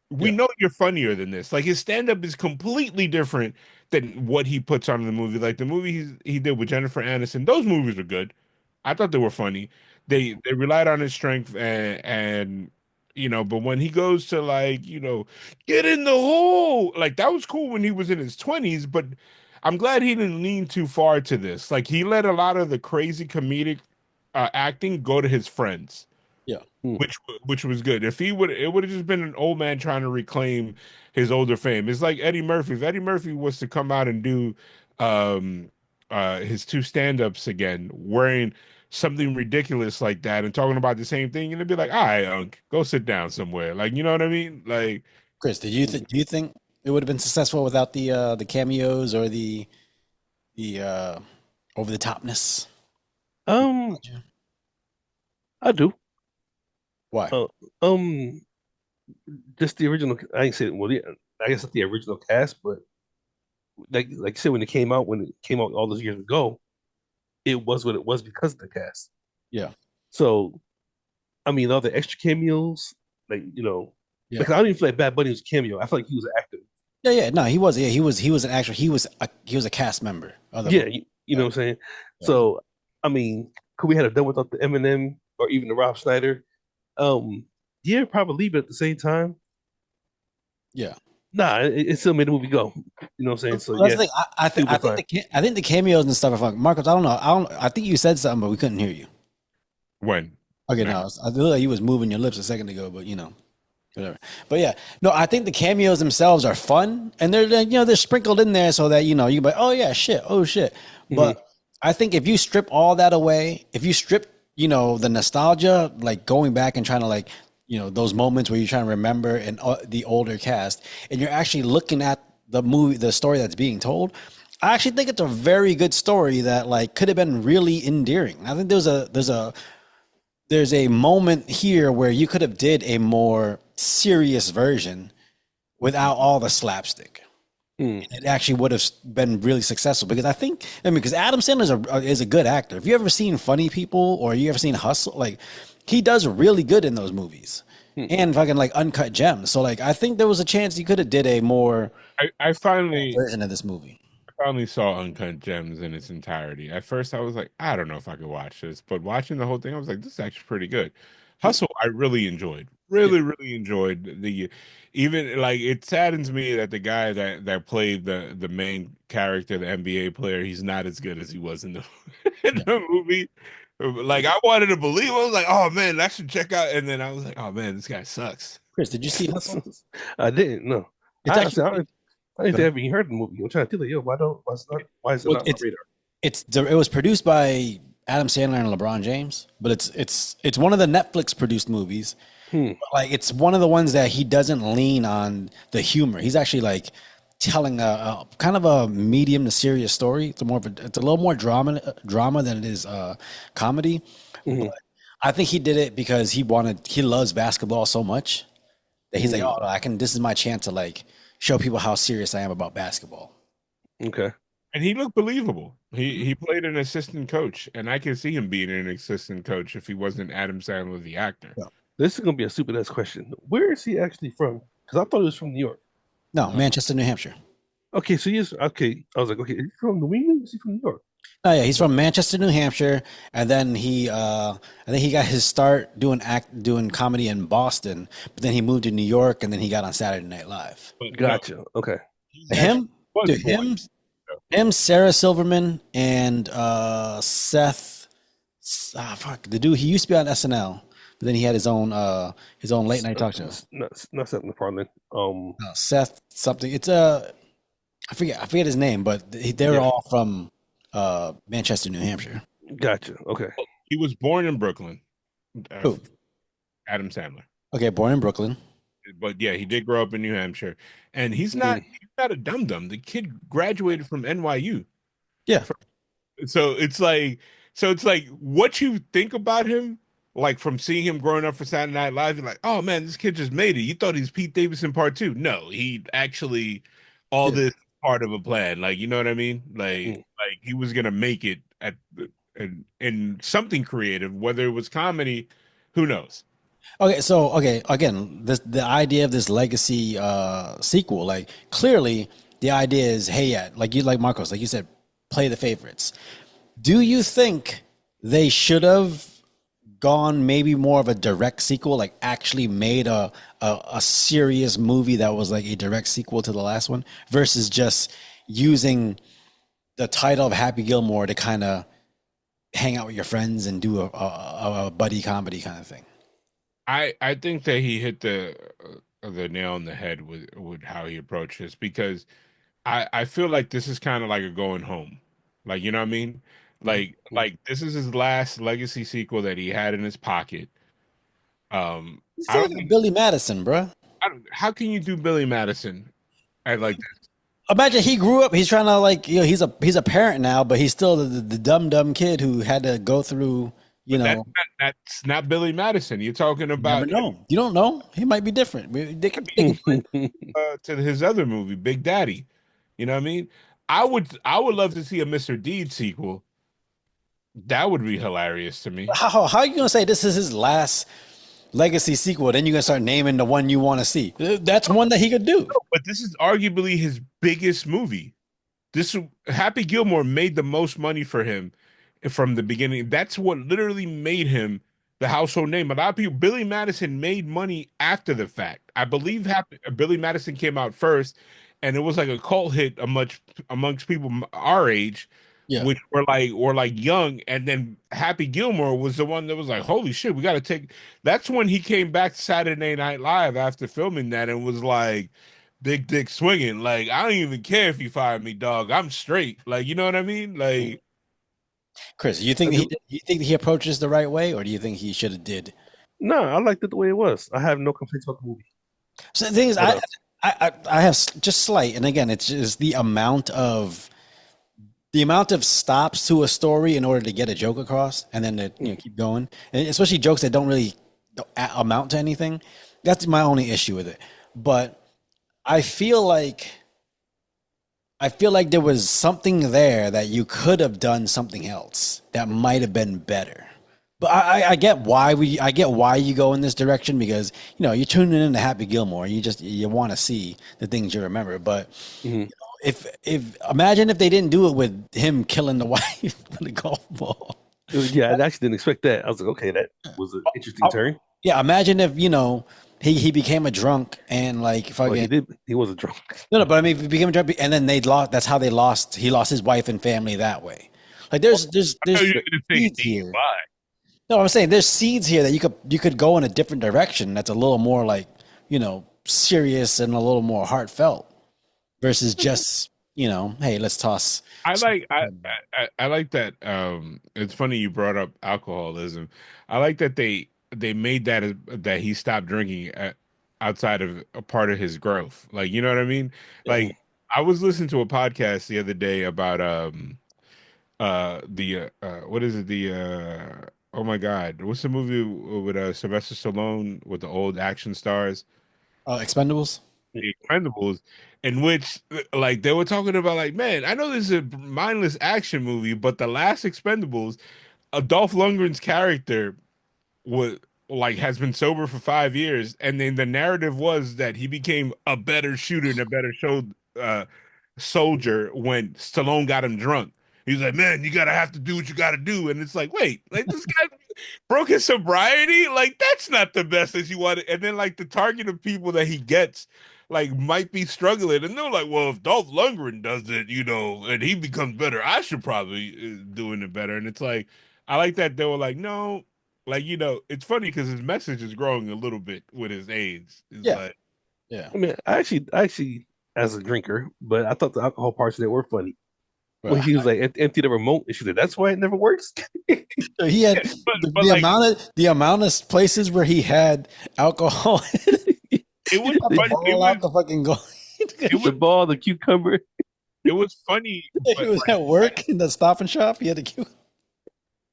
we Yeah. know you're funnier than this. Like his stand up is completely different than what he puts on in the movie. Like the movie he did with Jennifer Aniston, those movies were good. I thought they were funny. They relied on his strength and but when he goes to like, get in the hole, like that was cool when he was in his 20s, but I'm glad he didn't lean too far to this. Like he let a lot of the crazy comedic acting go to his friends, Yeah. Hmm. which was good. It would have just been an old man trying to reclaim his older fame. It's like Eddie Murphy. If Eddie Murphy was to come out and do um his two stand-ups again, wearing something ridiculous like that and talking about the same thing, and it'd be like, all right, Unc, go sit down somewhere. Like, you know what I mean? Like, Chris, do you think it would have been successful without the cameos or the over the topness? Um, I do. Why? Uh, um, just the original. I ain't saying well, yeah. I guess not the original cast, but like I said, when it came out all those years ago, it was what it was because of the cast. Yeah. So I mean, all the extra cameos, like Yeah. like I don't even feel like Bad Bunny was a cameo. I feel like he was an actor. Yeah, yeah. No, he was. Yeah, he was an actual. He was a cast member of the Yeah, movie. you know what I'm saying. Yeah. So I mean, could we have done without the Eminem or even the Rob Schneider? Um, yeah, probably, but at the same time, Yeah. nah, it still made the movie go. You know what I'm saying? Well, So that's yeah, the thing. still been fine. I think the cameos and stuff are fun. Marcos, I don't know. I think you said something, but we couldn't hear you. When? Okay, Now. no, I looked like you was moving your lips a second ago, but whatever. But yeah, no, I think the cameos themselves are fun, and they're sprinkled in there so that you can be like, oh yeah, shit, oh shit. Hmm. But I think if you strip all that away, if you strip the nostalgia, like going back and trying to like those moments where you're trying to remember and the older cast, and you're actually looking at the movie, the story that's being told. I actually think it's a very good story that like could have been really endearing. I think there's a moment here where you could have did a more serious version without all the slapstick. Hmm. It actually would have been really successful because because Adam Sandler is a good actor. If you ever seen Funny People or you ever seen Hustle, like he does really good in those movies Hmm. and fucking like Uncut Gems. So like I think there was a chance he could have did a more I finally version of this movie. finally saw Uncut Gems in its entirety. At first, I was like, I don't know if I could watch this, but watching the whole thing, I was like, this is actually pretty good. Hmm. Hustle, I really enjoyed. Yeah. Really enjoyed the even like it saddens me that the guy that played the main character, the NBA player, he's not as good as he was in the in Yeah. the movie. Like I wanted to believe, I was like, oh man, I should check out, and then I was like, oh man, this guy sucks. Chris, did you see Hustle? I didn't know. It's I actually honestly, I didn't think I ever even heard the movie. I'm trying to think, like, yo, why is it well, not on my radar? it was produced by Adam Sandler and LeBron James, but it's one of the Netflix produced movies. Hmm. Like it's one of the ones that he doesn't lean on the humor. He's actually like telling a kind of a medium to serious story. It's a little more drama than it is comedy. Hmm. I think he did it because he loves basketball so much that he's like, Hmm. oh, this is my chance to like show people how serious I am about basketball. Okay. And he looked believable. He played an assistant coach, and I can see him being an assistant coach if he wasn't Adam Sandler, the actor. Yeah. This is gonna be a super nice question. Where is he actually from? Because I thought he was from New York. No, Manchester, New Hampshire. Okay, so he is okay. I was like, okay, is he from New England? Is he from New York? Oh yeah, he's from Manchester, New Hampshire, and then I think he got his start doing comedy in Boston, but then he moved to New York, and then he got on Saturday Night Live. But no, Gotcha. Okay. he actually Him, was dude, born. Sarah Silverman, and Seth. Fuck the dude. He used to be on SNL, but then he had his own late night talk show. Not Seth MacFarlane. Seth something. It's I forget his name, but they're Yeah. all from Manchester, New Hampshire. Gotcha. Okay. He was born in Brooklyn, uh, Who? Adam Sandler. Okay, born in Brooklyn. But yeah, he did grow up in New Hampshire, and Mm. he's not a dum dum. The kid graduated from NYU. Yeah. So it's like what you think about him, like from seeing him growing up for Saturday Night Live, you're like, oh man, this kid just made it. You thought he's Pete Davidson part two. No, he actually all Yeah. this part of a plan. Like, you know what I mean? Mm. Like he was gonna make it in something creative, whether it was comedy, who knows? Okay, again, the idea of this legacy sequel, like clearly the idea is, hey, yeah, like Marcos, like you said, play the favorites. Do you think they should have gone maybe more of a direct sequel, like actually made a serious movie that was like a direct sequel to the last one, versus just using the title of Happy Gilmore to kind of hang out with your friends and do a buddy comedy kind of thing? I think that he hit the nail on the head with how he approached this because I feel like this is kind of like a going home. Like, you know what I mean? Mm. Like this is his last legacy sequel that he had in his pocket. You I still don't got think Billy Madison, bruh. how can you do Billy Madison at like this? Imagine he grew up. He's trying to like he's a parent now, but he's still the dumb kid who had to go through You But know, that's not Billy Madison. You're talking you never about know. You don't know. He might be different. They could do it. to his other movie, Big Daddy. You know what I mean? I would love to see a Mr. Deed sequel. That would be hilarious to me. How are you gonna say this is his last legacy sequel? Then you're gonna start naming the one you want to see. That's one that he could do. But this is arguably his biggest movie. This Happy Gilmore made the most money for him from the beginning. That's what literally made him the household name. A lot of people, Billy Madison made money after the fact. I believe Billy Madison came out first, and it was like a cult hit amongst people our age, Yeah. which were like young. And then Happy Gilmore was the one that was like, "Holy shit, we got to take." That's when he came back to Saturday Night Live after filming that and was like big dick swinging. Like, I don't even care if you fire me, dog. I'm straight. Like, you know what I mean? Like, Chris, you think he approaches the right way, or do you think he should have did? No, I liked it the way it was. I have no complaints about the movie. So the thing is, What else? I have just slight, and again, it's just the amount of stops to a story in order to get a joke across, and then to keep going, and especially jokes that don't really amount to anything. That's my only issue with it. But I feel like there was something there that you could have done something else that might have been better. But I get why you go in this direction, because you're tuning in to Happy Gilmore. You want to see the things you remember. But Mhm. if imagine if they didn't do it with him killing the wife with a golf ball. Yeah, I actually didn't expect that. I was like, okay, that was an interesting turn. Yeah, imagine if he became a drunk and like Well, he fucking did. He wasn't drunk. no, but I mean, if he became a drunk and then they lost. That's how they lost. He lost his wife and family that way. Like there's I know you're gonna say seeds here. DUI. No, I'm saying there's seeds here that you could go in a different direction. That's a little more like serious and a little more heartfelt versus just hey, let's toss. I like I like that. It's funny you brought up alcoholism. I like that they made that he stopped drinking outside of a part of his growth. Like, you know what I mean? Like, I was listening to a podcast the other day about the what is it, the oh my God, what's the movie with Sylvester Stallone with the old action stars? Expendables. The Expendables, in which like they were talking about, like, man, I know this is a mindless action movie, but the last Expendables, Dolph Lundgren's character was like has been sober for 5 years, and then the narrative was that he became a better shooter and a better uh, soldier when Stallone got him drunk. He's like, man, you gotta have to do what you gotta do, and it's like, wait, like this guy broke his sobriety, like that's not the best that you wanted. And then like the target of people that he gets like might be struggling, and they're like, well, if Dolph Lundgren does it, and he becomes better, I should probably doing it better. And it's like, I like that they were like, no, like, it's funny because his message is growing a little bit with his age. It's Yeah, like, yeah. I mean, I actually, as a drinker, but I thought the alcohol parts of it were funny. When Right. he was like, empty the remote, and she said, "That's why it never works." So he had but like the amount of places where he had alcohol. it was the, funny. All out the fucking goal. the ball, the cucumber. It was funny, He but was at work in the Stop and Shop. He had to queue.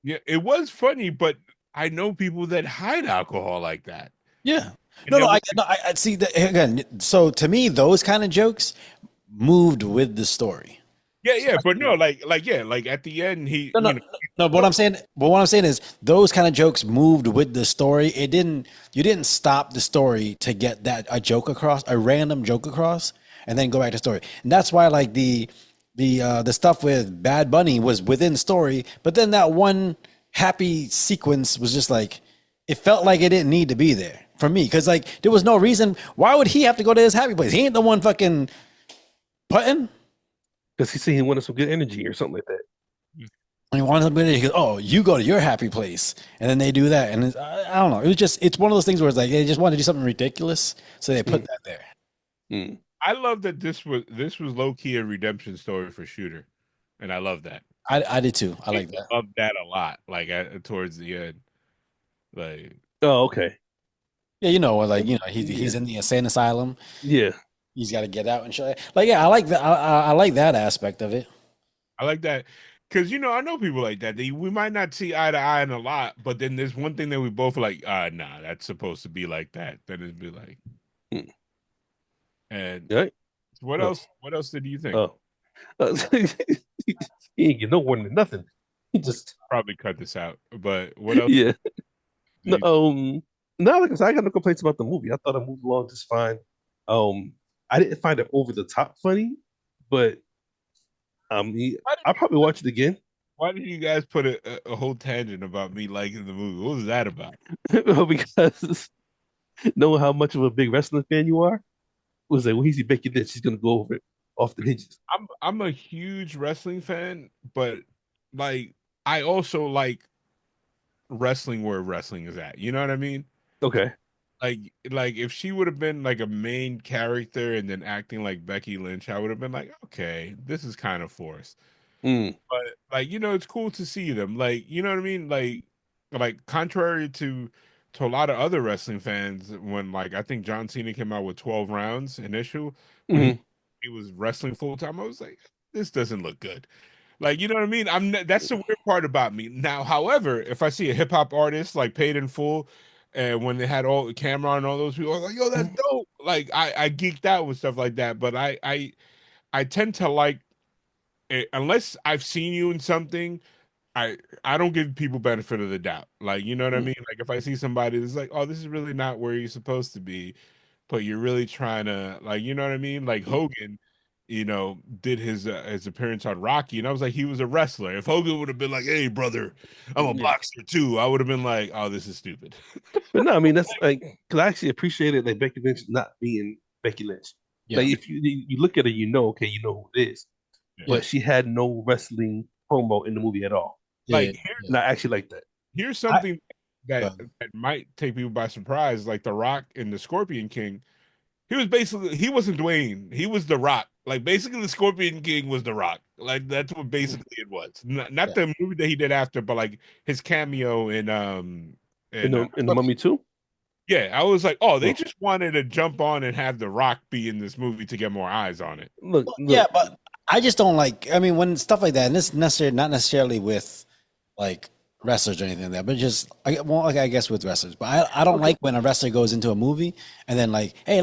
yeah, it was funny, but I know people that hide alcohol like that. Yeah. And No, there no. was- I see that again. So to me, those kind of jokes moved with the story. yeah, but no, yeah, like at the end, he, No, no, no. But what I'm saying is those kind of jokes moved with the story. It didn't. You didn't stop the story to get a joke across, a random joke across, and then go back to story. And that's why, like the stuff with Bad Bunny was within story, but then that one happy sequence was just like it felt like it didn't need to be there for me because like there was no reason. Why would he have to go to his happy place? He ain't the one fucking putting. Because he said he wanted some good energy or something like that. And he wanted somebody. He goes, "Oh, you go to your happy place," and then they do that, and I don't know. It's one of those things where it's like they just want to do something ridiculous, so they put that there. Mm. I love that this was low key a redemption story for Shooter, and I love that. I did too. I like that. Love that a lot. Like towards the end, like Oh, okay. Yeah, he's in the insane asylum. Yeah. He's got to get out and show. Like, yeah, I like that. I like that aspect of it. I like that. because I know people like that. We might not see eye to eye in a lot, but then there's one thing that we both like. Nah, that's supposed to be like that. Then it'd be like, Hmm. and Right? what No. else? What else did you think? Oh. He ain't get no warning or nothing. He just Probably cut this out. But what else yeah. do No, you? no, like I said, I got no complaints about the movie. I thought it moved along just fine. Um, I didn't find it over the top funny, but Why I'll probably watch it again. why did you guys put a whole tangent about me liking the movie? What was that about? Because knowing how much of a big wrestling fan you are, was like, well, he's Becky Lynch. She's gonna go over it off the hinges. I'm a huge wrestling fan, but like I also like wrestling where wrestling is at. You know what I mean? Okay. Like if she would have been like a main character and then acting like Becky Lynch, I would have been like, okay, this is kind of forced. Mm, But like, it's cool to see them. Like, you know what I mean? Like contrary to a lot of other wrestling fans, when like I think John Cena came out with 12 rounds initial when hmm he was wrestling full time, I was like, this doesn't look good. Like, you know what I mean? That's the weird part about me. Now, however, if I see a hip hop artist like paid in full, and when they had all the camera and all those people, I was like, yo, that's dope. Like I geeked out with stuff like that. But I tend to like it, unless I've seen you in something, I I don't give people benefit of the doubt. Like, you know what I mean? Like if I see somebody that's like, oh, this is really not where you're supposed to be, but you're really trying to, like, you know what I mean? Like Hogan, did his appearance on Rocky, and I was like, he was a wrestler. If Hogan would have been like, hey, brother, I'm a yeah. boxer too, I would have been like, oh, this is stupid. But no, I mean that's like because I actually appreciated like Becky Lynch not being Becky Lynch. Like Yeah, if you look at her, okay, you know who it is. Yeah. yeah, But she had no wrestling promo in the movie at all. yeah, Like yeah. Not actually like that. here's I, something that but that might take people by surprise, like The Rock and the Scorpion King. He wasn't Dwayne. He was The Rock. Like basically the Scorpion King was The Rock. Like that's what basically it was. Not yeah. the movie that he did after, but like his cameo in In and the Scorpion. Mummy too. yeah, I was like, oh, they Look, just wanted to jump on and have The Rock be in this movie to get more eyes on it. look, Well, yeah, look. but I just don't like. I mean, when stuff like that, and this necessarily not necessarily with like wrestlers or anything like that, but just well, like I guess with wrestlers. But I don't Okay, like when a wrestler goes into a movie and then like, hey,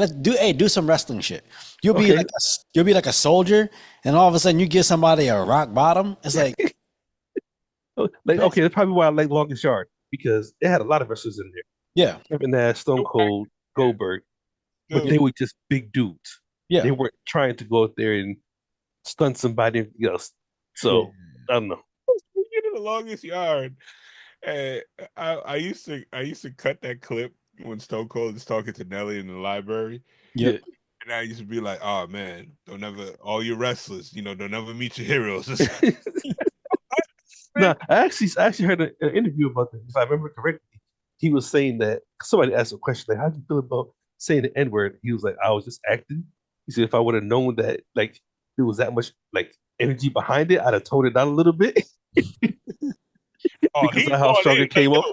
do some wrestling shit. okay. You'll be like a soldier, and all of a sudden you give somebody a rock bottom. It's like, Like okay, that's probably why I like Longest Yard because it had a lot of wrestlers in there. yeah, Kevin Nash, Stone Go back, Cold, Goldberg, but yeah. they were just big dudes. yeah, They weren't trying to go out there and stun somebody else. yeah, So I don't know. We get in the longest yard. And I used to cut that clip when Stone Cold is talking to Nelly in the library. Yeah. yep, And I used to be like, oh man, don't ever all your wrestlers, don't ever meet your heroes. No, I actually heard an interview about this. If I remember correctly, he was saying that somebody asked a question like, "How do you feel about saying the N word?" He was like, "I was just acting." He said, "If I would have known that like there was that much like energy behind it, I'd have toned it down a little bit Oh, because of how strong hey, it like came off." yo,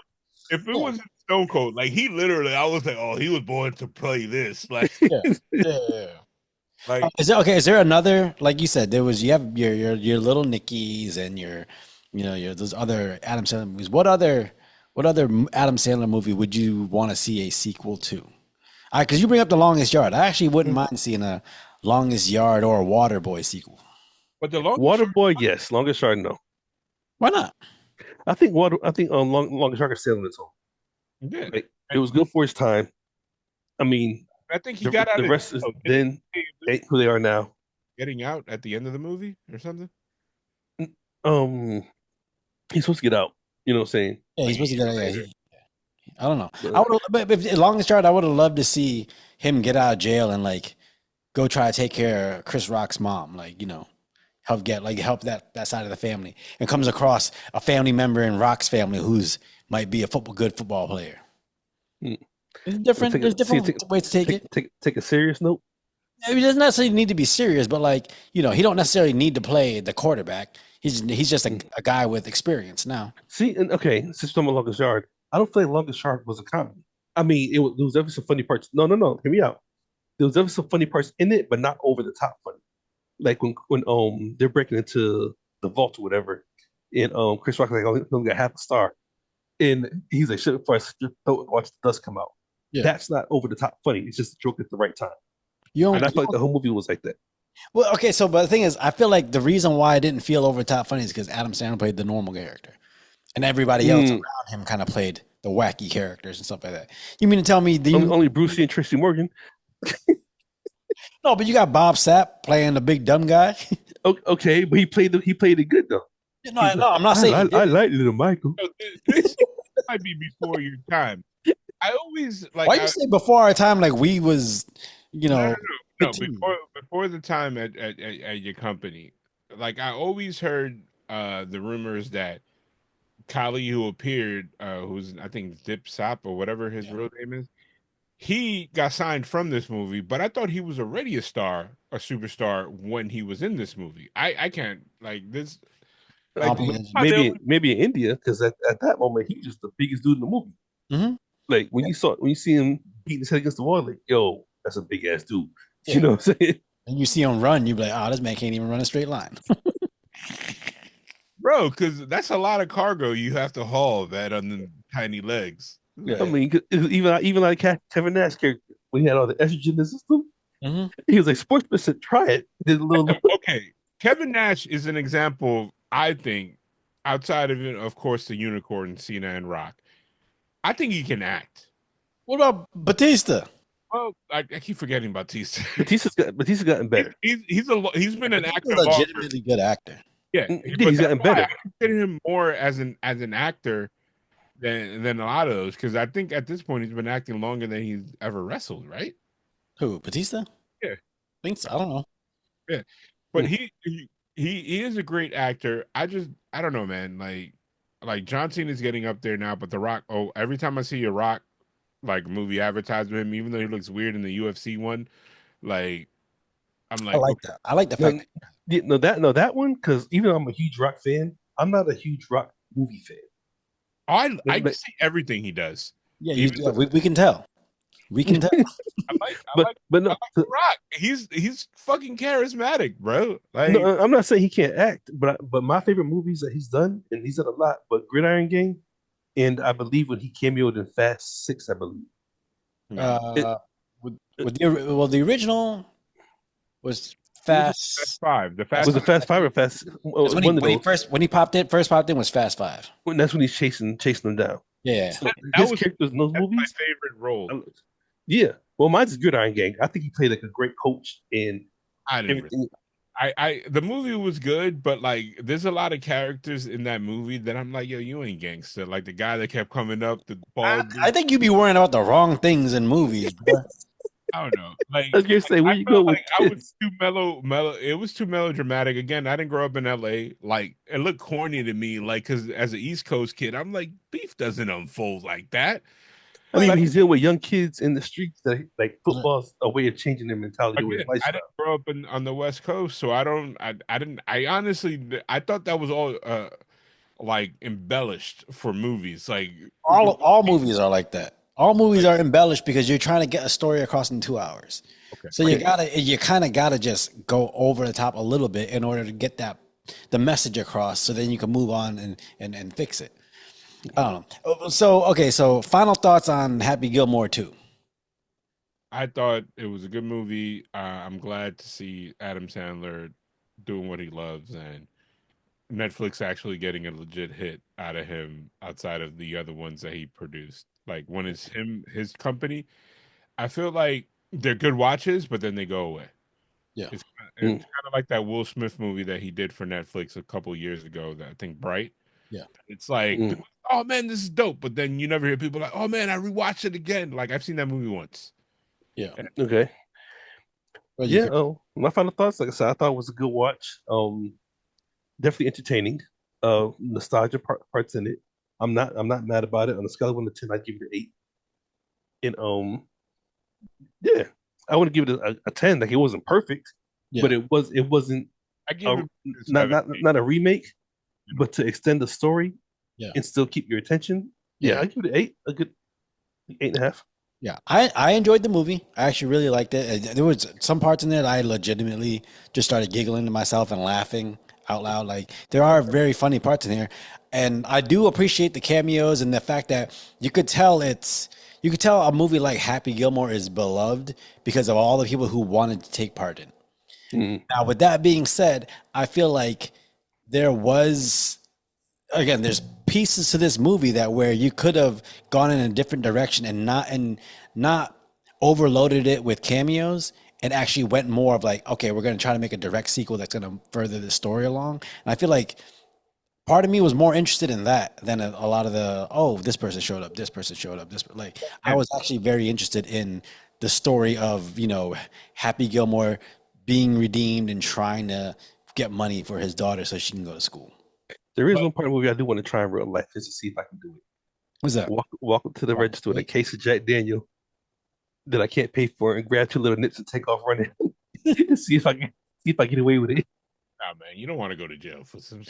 if it yeah, was Stone Cold, like he literally, I was like, oh, he was born to play this. Like, yeah, yeah, yeah. like, Is there okay? Is there another like you said? There was you have your little Nickies and your those other Adam Sandler movies. What other Adam Sandler movie would you want to see a sequel to? I because you bring up the Longest Yard. I actually wouldn't mind seeing a Longest Yard or a Waterboy sequel. but the longest short, Waterboy, yes. Longest Yard, no. Why not? I think Longest Yard is still on its own. yeah, Like it and was good for its time. I mean, I think he the got out the of rest is jail. Didn't then he ain't who they are now. getting out at the end of the movie or something. Um, he's supposed to get out. You know what I'm saying? Yeah, he's Like supposed to years get. Yeah, later. I don't know. I But would, but if Longest Yard, I would have loved to see him get out of jail and like go try to take care of Chris Rock's mom. Like help that side of the family, and comes across a family member in Rock's family who's might be a good football player. mm, It's different. take There's a see different ways to take it. take a serious note. I mean, it doesn't necessarily need to be serious, but like he don't necessarily need to play the quarterback. He's just Mm. a guy with experience now. See, and okay, since we're talking about Longest Yard, I don't feel like Longest Yard was a comedy. I mean, there was definitely some funny parts. No, hear me out. There was definitely some funny parts in it, but not over the top funny. Like when they're breaking into the vault or whatever, And Chris Rock like only got half a star, and he's like, "Shut up before I slit your throat and watch the dust come out." Yeah. That's not over the top funny. It's just a joke at the right time, You and don't, I feel like the whole movie was like that. well, okay. So, but the thing is, I feel like the reason why I didn't feel over the top funny is because Adam Sandler played the normal character, and everybody else Mm. around him kind of played the wacky characters and stuff like that. You mean to tell me Only Brucey and Tracy Morgan. no? But you got Bob Sapp playing the big dumb guy. Okay, but he played it good though. No, I'm not saying he I didn't. like little Michael. So this might be before your time. I always like. Why you say before our time? Like we was, you No, know, no, no, no. 15. Before the time at your company, like I always heard the rumors that Kali, who appeared, who's I think Dip Sop or whatever his real name is, he got signed from this movie. But I thought he was already a superstar when he was in this movie. I can't like this. Like Maybe in India, because at that moment he was just the biggest dude in the movie. Mhm. Like when you see him beating his head against the wall, like, yo, that's a big ass dude. Yeah. You know what I'm saying? And you see him run, you be like, oh, this man can't even run a straight line. bro, because that's a lot of cargo you have to haul that on the tiny legs. Yeah. I mean, even like Kevin Nash character, when he had all the estrogen in the system, Mhm. he was like, "Sportsman, try it." Did a little. Okay, Kevin Nash is an example. I think outside of it, of course, the unicorn, Cena and Rock. I think he can act. What about Batista? Well, I keep forgetting Batista. Batista's gotten better. He's been an actor. He's a legitimately good actor. Yeah, Yeah, but he's that's gotten why better. I consider him more as an actor than a lot of those because I think at this point he's been acting longer than he's ever wrestled, right? Who, Batista? Yeah. I think so. I don't know. Yeah, but Mm. he is a great actor. I don't know, man. Like John Cena's getting up there now, but The Rock. Oh, every time I see a Rock like movie advertised with him, even though he looks weird in the UFC one, like I'm I like, like okay, that. I like the No, fact. yeah, that one, because even though I'm a huge Rock fan, I'm not a huge Rock movie fan. I But see everything he does. Yeah, Even we can tell. We can tell. I like but no, The Rock. He's fucking charismatic, bro. Like no, I'm not saying he can't act, but my favorite movies that he's done, and he's done a lot, but Gridiron Gang, and I believe when he cameoed in Fast Six, I believe. It, The original was Fast Fast. Five. The Fast was it Fast Five or Fast? That's One of those. when he first popped in was Fast Five. That's when he's chasing them down. Yeah. So that his was characters in those that's my movies, favorite role. yeah. Well, mine's Gridiron Gang. I think he played like a great coach and I didn't. everything. The movie was good, but like there's a lot of characters in that movie that I'm like, yo, you ain't gangster. Like the guy that kept coming up, the bald. I think you be worrying about the wrong things in movies, bro. I don't know. Like I was gonna say, where I you felt go with like I was kids? too mellow. It was too melodramatic. Again, I didn't grow up in LA. Like it looked corny to me. Like because as an East Coast kid, I'm like, beef doesn't unfold like that. I mean, Like, he's dealing with young kids in the streets that like football's a way of changing their mentality, again, their I lifestyle. didn't grow up on the West Coast, so I don't. I didn't. I honestly, I thought that was all like embellished for movies. Like All movies are like that. All movies are embellished because you're trying to get a story across in 2 hours. Okay. So you kind of gotta just go over the top a little bit in order to get the message across. So then you can move on and fix it. I don't know. So final thoughts on Happy Gilmore 2. I thought it was a good movie. I'm glad to see Adam Sandler doing what he loves and Netflix actually getting a legit hit out of him outside of the other ones that he produced. Like when it's his company, I feel like they're good watches, but then they go away. Yeah. It's kind of like that Will Smith movie that he did for Netflix a couple years ago. That I think Bright. Yeah. It's like, oh man, this is dope. But then you never hear people like, oh man, I rewatched it again. Like I've seen that movie once. Yeah. Okay. Well, Yeah. Oh, my final thoughts, like I said, I thought it was a good watch. Definitely entertaining. Nostalgia parts in it. I'm not mad about it. On a scale of 1 to 10, I'd give it an 8. And yeah, I want to give it a 10. Like it wasn't perfect, but it wasn't I give it not a remake, but to extend the story and still keep your attention. Yeah, I give it an 8, a good 8.5. Yeah, I enjoyed the movie. I actually really liked it. There was some parts in there that I legitimately just started giggling to myself and laughing out loud. Like there are very funny parts in here, and I do appreciate the cameos and the fact that you could tell a movie like Happy Gilmore is beloved because of all the people who wanted to take part in. Mm. Now, with that being said, I feel like there was again, there's pieces to this movie that where you could have gone in a different direction and not overloaded it with cameos and actually went more of like, okay, we're going to try to make a direct sequel that's going to further the story along. And I feel like part of me was more interested in that than a lot of the, oh, this person showed up, this person showed up, this like I was actually very interested in the story of, Happy Gilmore being redeemed and trying to get money for his daughter so she can go to school. There is But one part of the movie I do want to try in real life just to see if I can do it. What's that? Walk up to the register with a case of Jack Daniel that I can't pay for and grab two little nips and take off running and see if I get away with it nah, man, you don't want to go to jail for some.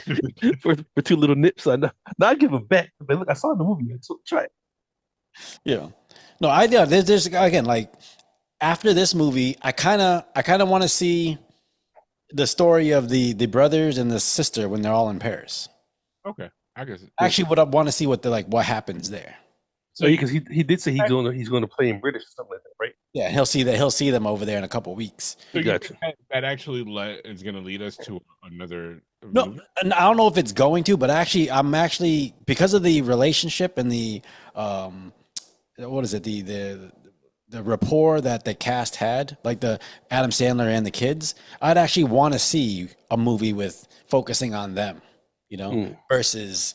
for two little nips. I know. Now I give them back, but look, I saw the movie, man, so try it. Yeah. No, there's again like after this movie, I kind of want to see the story of the brothers and the sister when they're all in Paris. Okay, I guess. Actually, what I want to see what happens there. So because he did say he's going to play in British or something like that, right? Yeah, he'll see them over there in a couple weeks. So you Gotcha. think that actually is going to lead us to another No, movie? and I don't know if it's going to, but I'm actually because of the relationship and the what is it the rapport that the cast had, like the Adam Sandler and the kids. I'd actually want to see a movie with focusing on them, versus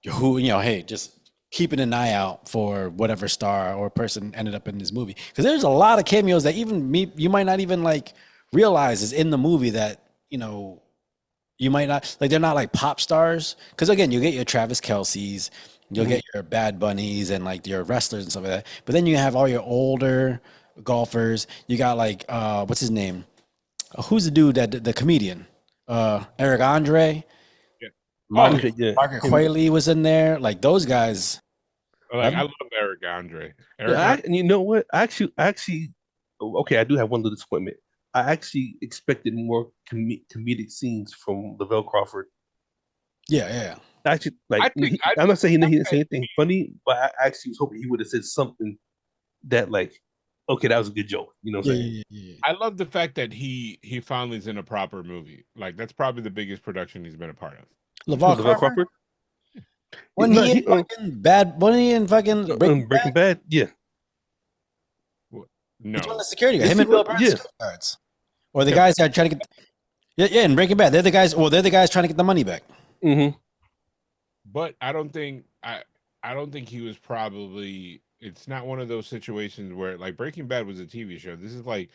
who hey, just keeping an eye out for whatever star or person ended up in this movie. Because there's a lot of cameos that even you might not even like realize is in the movie that you might not like. They're not like pop stars. Because again, you get your Travis Kelce's, you'll get your Bad Bunnies and like your wrestlers and stuff like that. But then you have all your older golfers. You got like what's his name? Who's the dude that the comedian? Eric Andre. Yeah. Margaret, Okay, yeah. Margaret Qualley was in there. Like those guys. Like I love Eric Andre. And you know what? Actually, okay, I do have one little disappointment. I actually expected more comedic scenes from Lavelle Crawford. Yeah. Actually, like I'm not saying he didn't say anything funny, but I actually was hoping he would have said something that like, okay, that was a good joke. You know what I'm saying? Yeah. I love the fact that he finally is in a proper movie. Like that's probably the biggest production he's been a part of. Lavelle Crawford? When No, he in fucking bad, when he in fucking Breaking Bad, yeah. No, Which one the security guy? It's Him and the- Bill Burr, yeah. security guards, or the guys that are trying to get. Yeah, in Breaking Bad, they're the guys. Well, they're the guys trying to get the money back. Mm-hmm. but I don't think he was probably. It's not one of those situations where like Breaking Bad was a TV show. This is like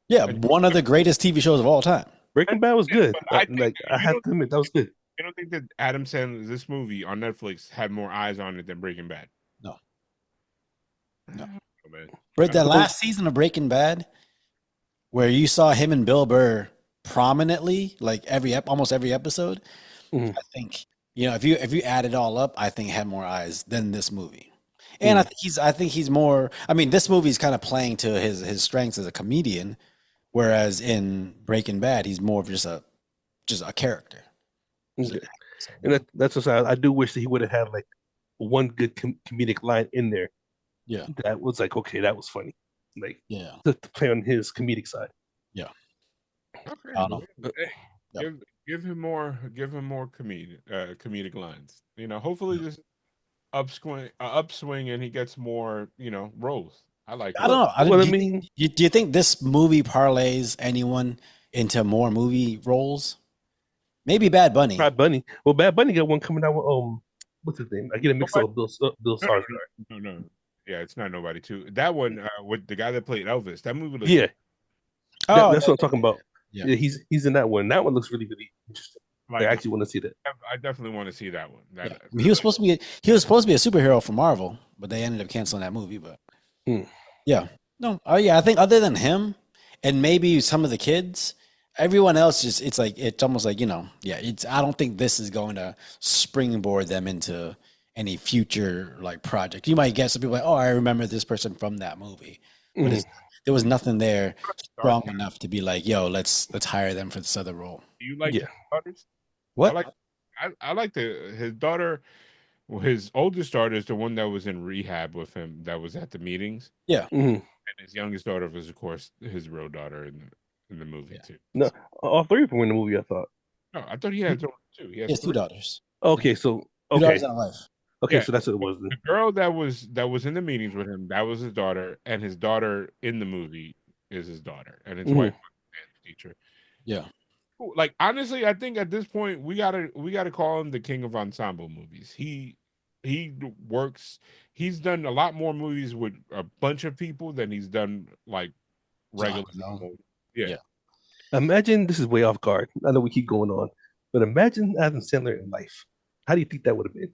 Yeah, one of the greatest TV shows of all time. Breaking Bad was good. But I think I have to admit that was good. I don't think that Adam Sandler, this movie on Netflix, had more eyes on it than Breaking Bad. No. Oh, man. But that last season of Breaking Bad, where you saw him and Bill Burr prominently, like almost every episode, Mhm. I think if you add it all up, I think it had more eyes than this movie. And I think he's more. I mean, this movie is kind of playing to his strengths as a comedian, whereas in Breaking Bad, he's more of just a character. Okay. And that's what I do wish that he would have had like one good comedic line in there. Yeah. That was like, okay, that was funny. Like Yeah. to play on his comedic side. Yeah. Okay. I don't know. Hey, give him more comedic lines. Hopefully this upswing and he gets more, roles. I like it. I don't know. Well, do you think this movie parlays anyone into more movie roles? Maybe Bad Bunny. Bad Bunny. Well, Bad Bunny got one coming out with what's his name? I get a mix up with Bill Stars. No. Yeah, it's not nobody too. That one with the guy that played Elvis. That movie looks Yeah. That's what I'm talking about. Yeah. Yeah, he's in that one. That one looks really, really interesting. like, I actually want to see that. I definitely want to see that one. He was supposed to be a superhero for Marvel, but they ended up canceling that movie. But yeah, no, I think other than him and maybe some of the kids, everyone else it's almost like I don't think this is going to springboard them into any future like project. You might get some people like, oh, I remember this person from that movie, but there was nothing there strong enough to be like, yo, let's hire them for this other role. Do you like Yeah. his daughters? I What? like I like his daughter. Well, his oldest daughter is the one that was in rehab with him, that was at the meetings, Yeah. hmm and his youngest daughter was, of course, his real daughter in the movie Yeah. too. No, all three of them were in the movie. I thought. No, I thought he had two. He He has has two three. daughters. Okay, so Two daughters okay, and a wife. okay, Yeah, so that's what it was then. the girl that was in the meetings with him, that was his daughter, and his daughter in the movie is his daughter, and his wife hmm was a dance teacher. Yeah. Cool. Like honestly, I think at this point we gotta call him the king of ensemble movies. He works. He's done a lot more movies with a bunch of people than he's done like John, regular you know? normal. Yeah, Yeah. Imagine this is way off guard. I know we keep going on, but imagine Adam Sandler in life. How do you think that would have been?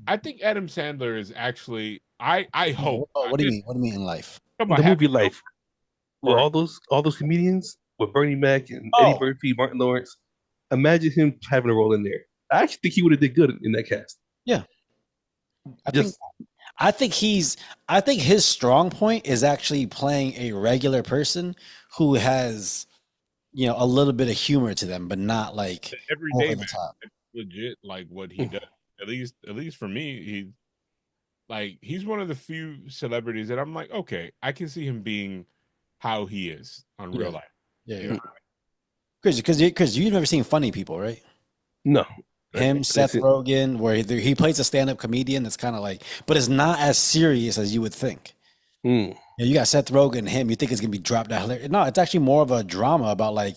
I think Adam Sandler is actually I hope Oh, what do you mean? What do you mean in life? come on The Happy movie Life with Gilmore. all those comedians with Bernie Mac and Eddie Oh, Murphy, Martin Lawrence. Imagine him having a role in there. I actually think he would have did good in that cast. yeah. I think Just I think he's I think his strong point is actually playing a regular person who has, a little bit of humor to them, but not like Everyday over the man. top. It's legit like what he does. At least for me, he's one of the few celebrities that I'm like, okay, I can see him being how he is on Yeah. real life. Yeah, You yeah. know, Because you've never seen Funny People, right? no. Him, That's Seth it. Rogen, where he plays a stand-up comedian that's kind of like, but it's not as serious as you would think. Mm, You got Seth Rogen and him. You think it's gonna be dropped out hilarious? No, it's actually more of a drama about like,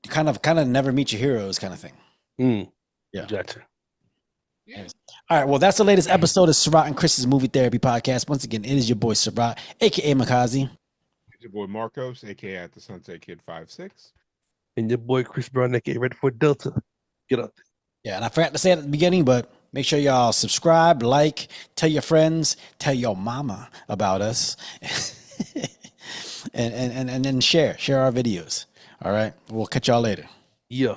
kind of never meet your heroes kind of thing. mm, Yeah. gotcha. yeah. Anyways. All right. Well, that's the latest episode of Sarat and Chris's Movie Therapy Podcast. Once again, it is your boy Sarat, aka Makazi. It's your boy Marcos, aka at the Sunset Kid 56. And your boy Chris Brown, aka Ready for Delta. Get out there. Yeah, and I forgot to say it at the beginning, but make sure y'all subscribe, like, tell your friends, tell your mama about us, and then share our videos. All right. We'll catch y'all later. Yeah.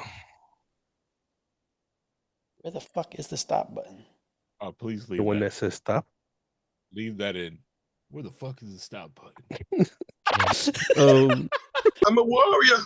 Where the fuck is the stop button? Please The leave one that. that says stop. Leave that in. Where the fuck is the stop button? I'm a warrior.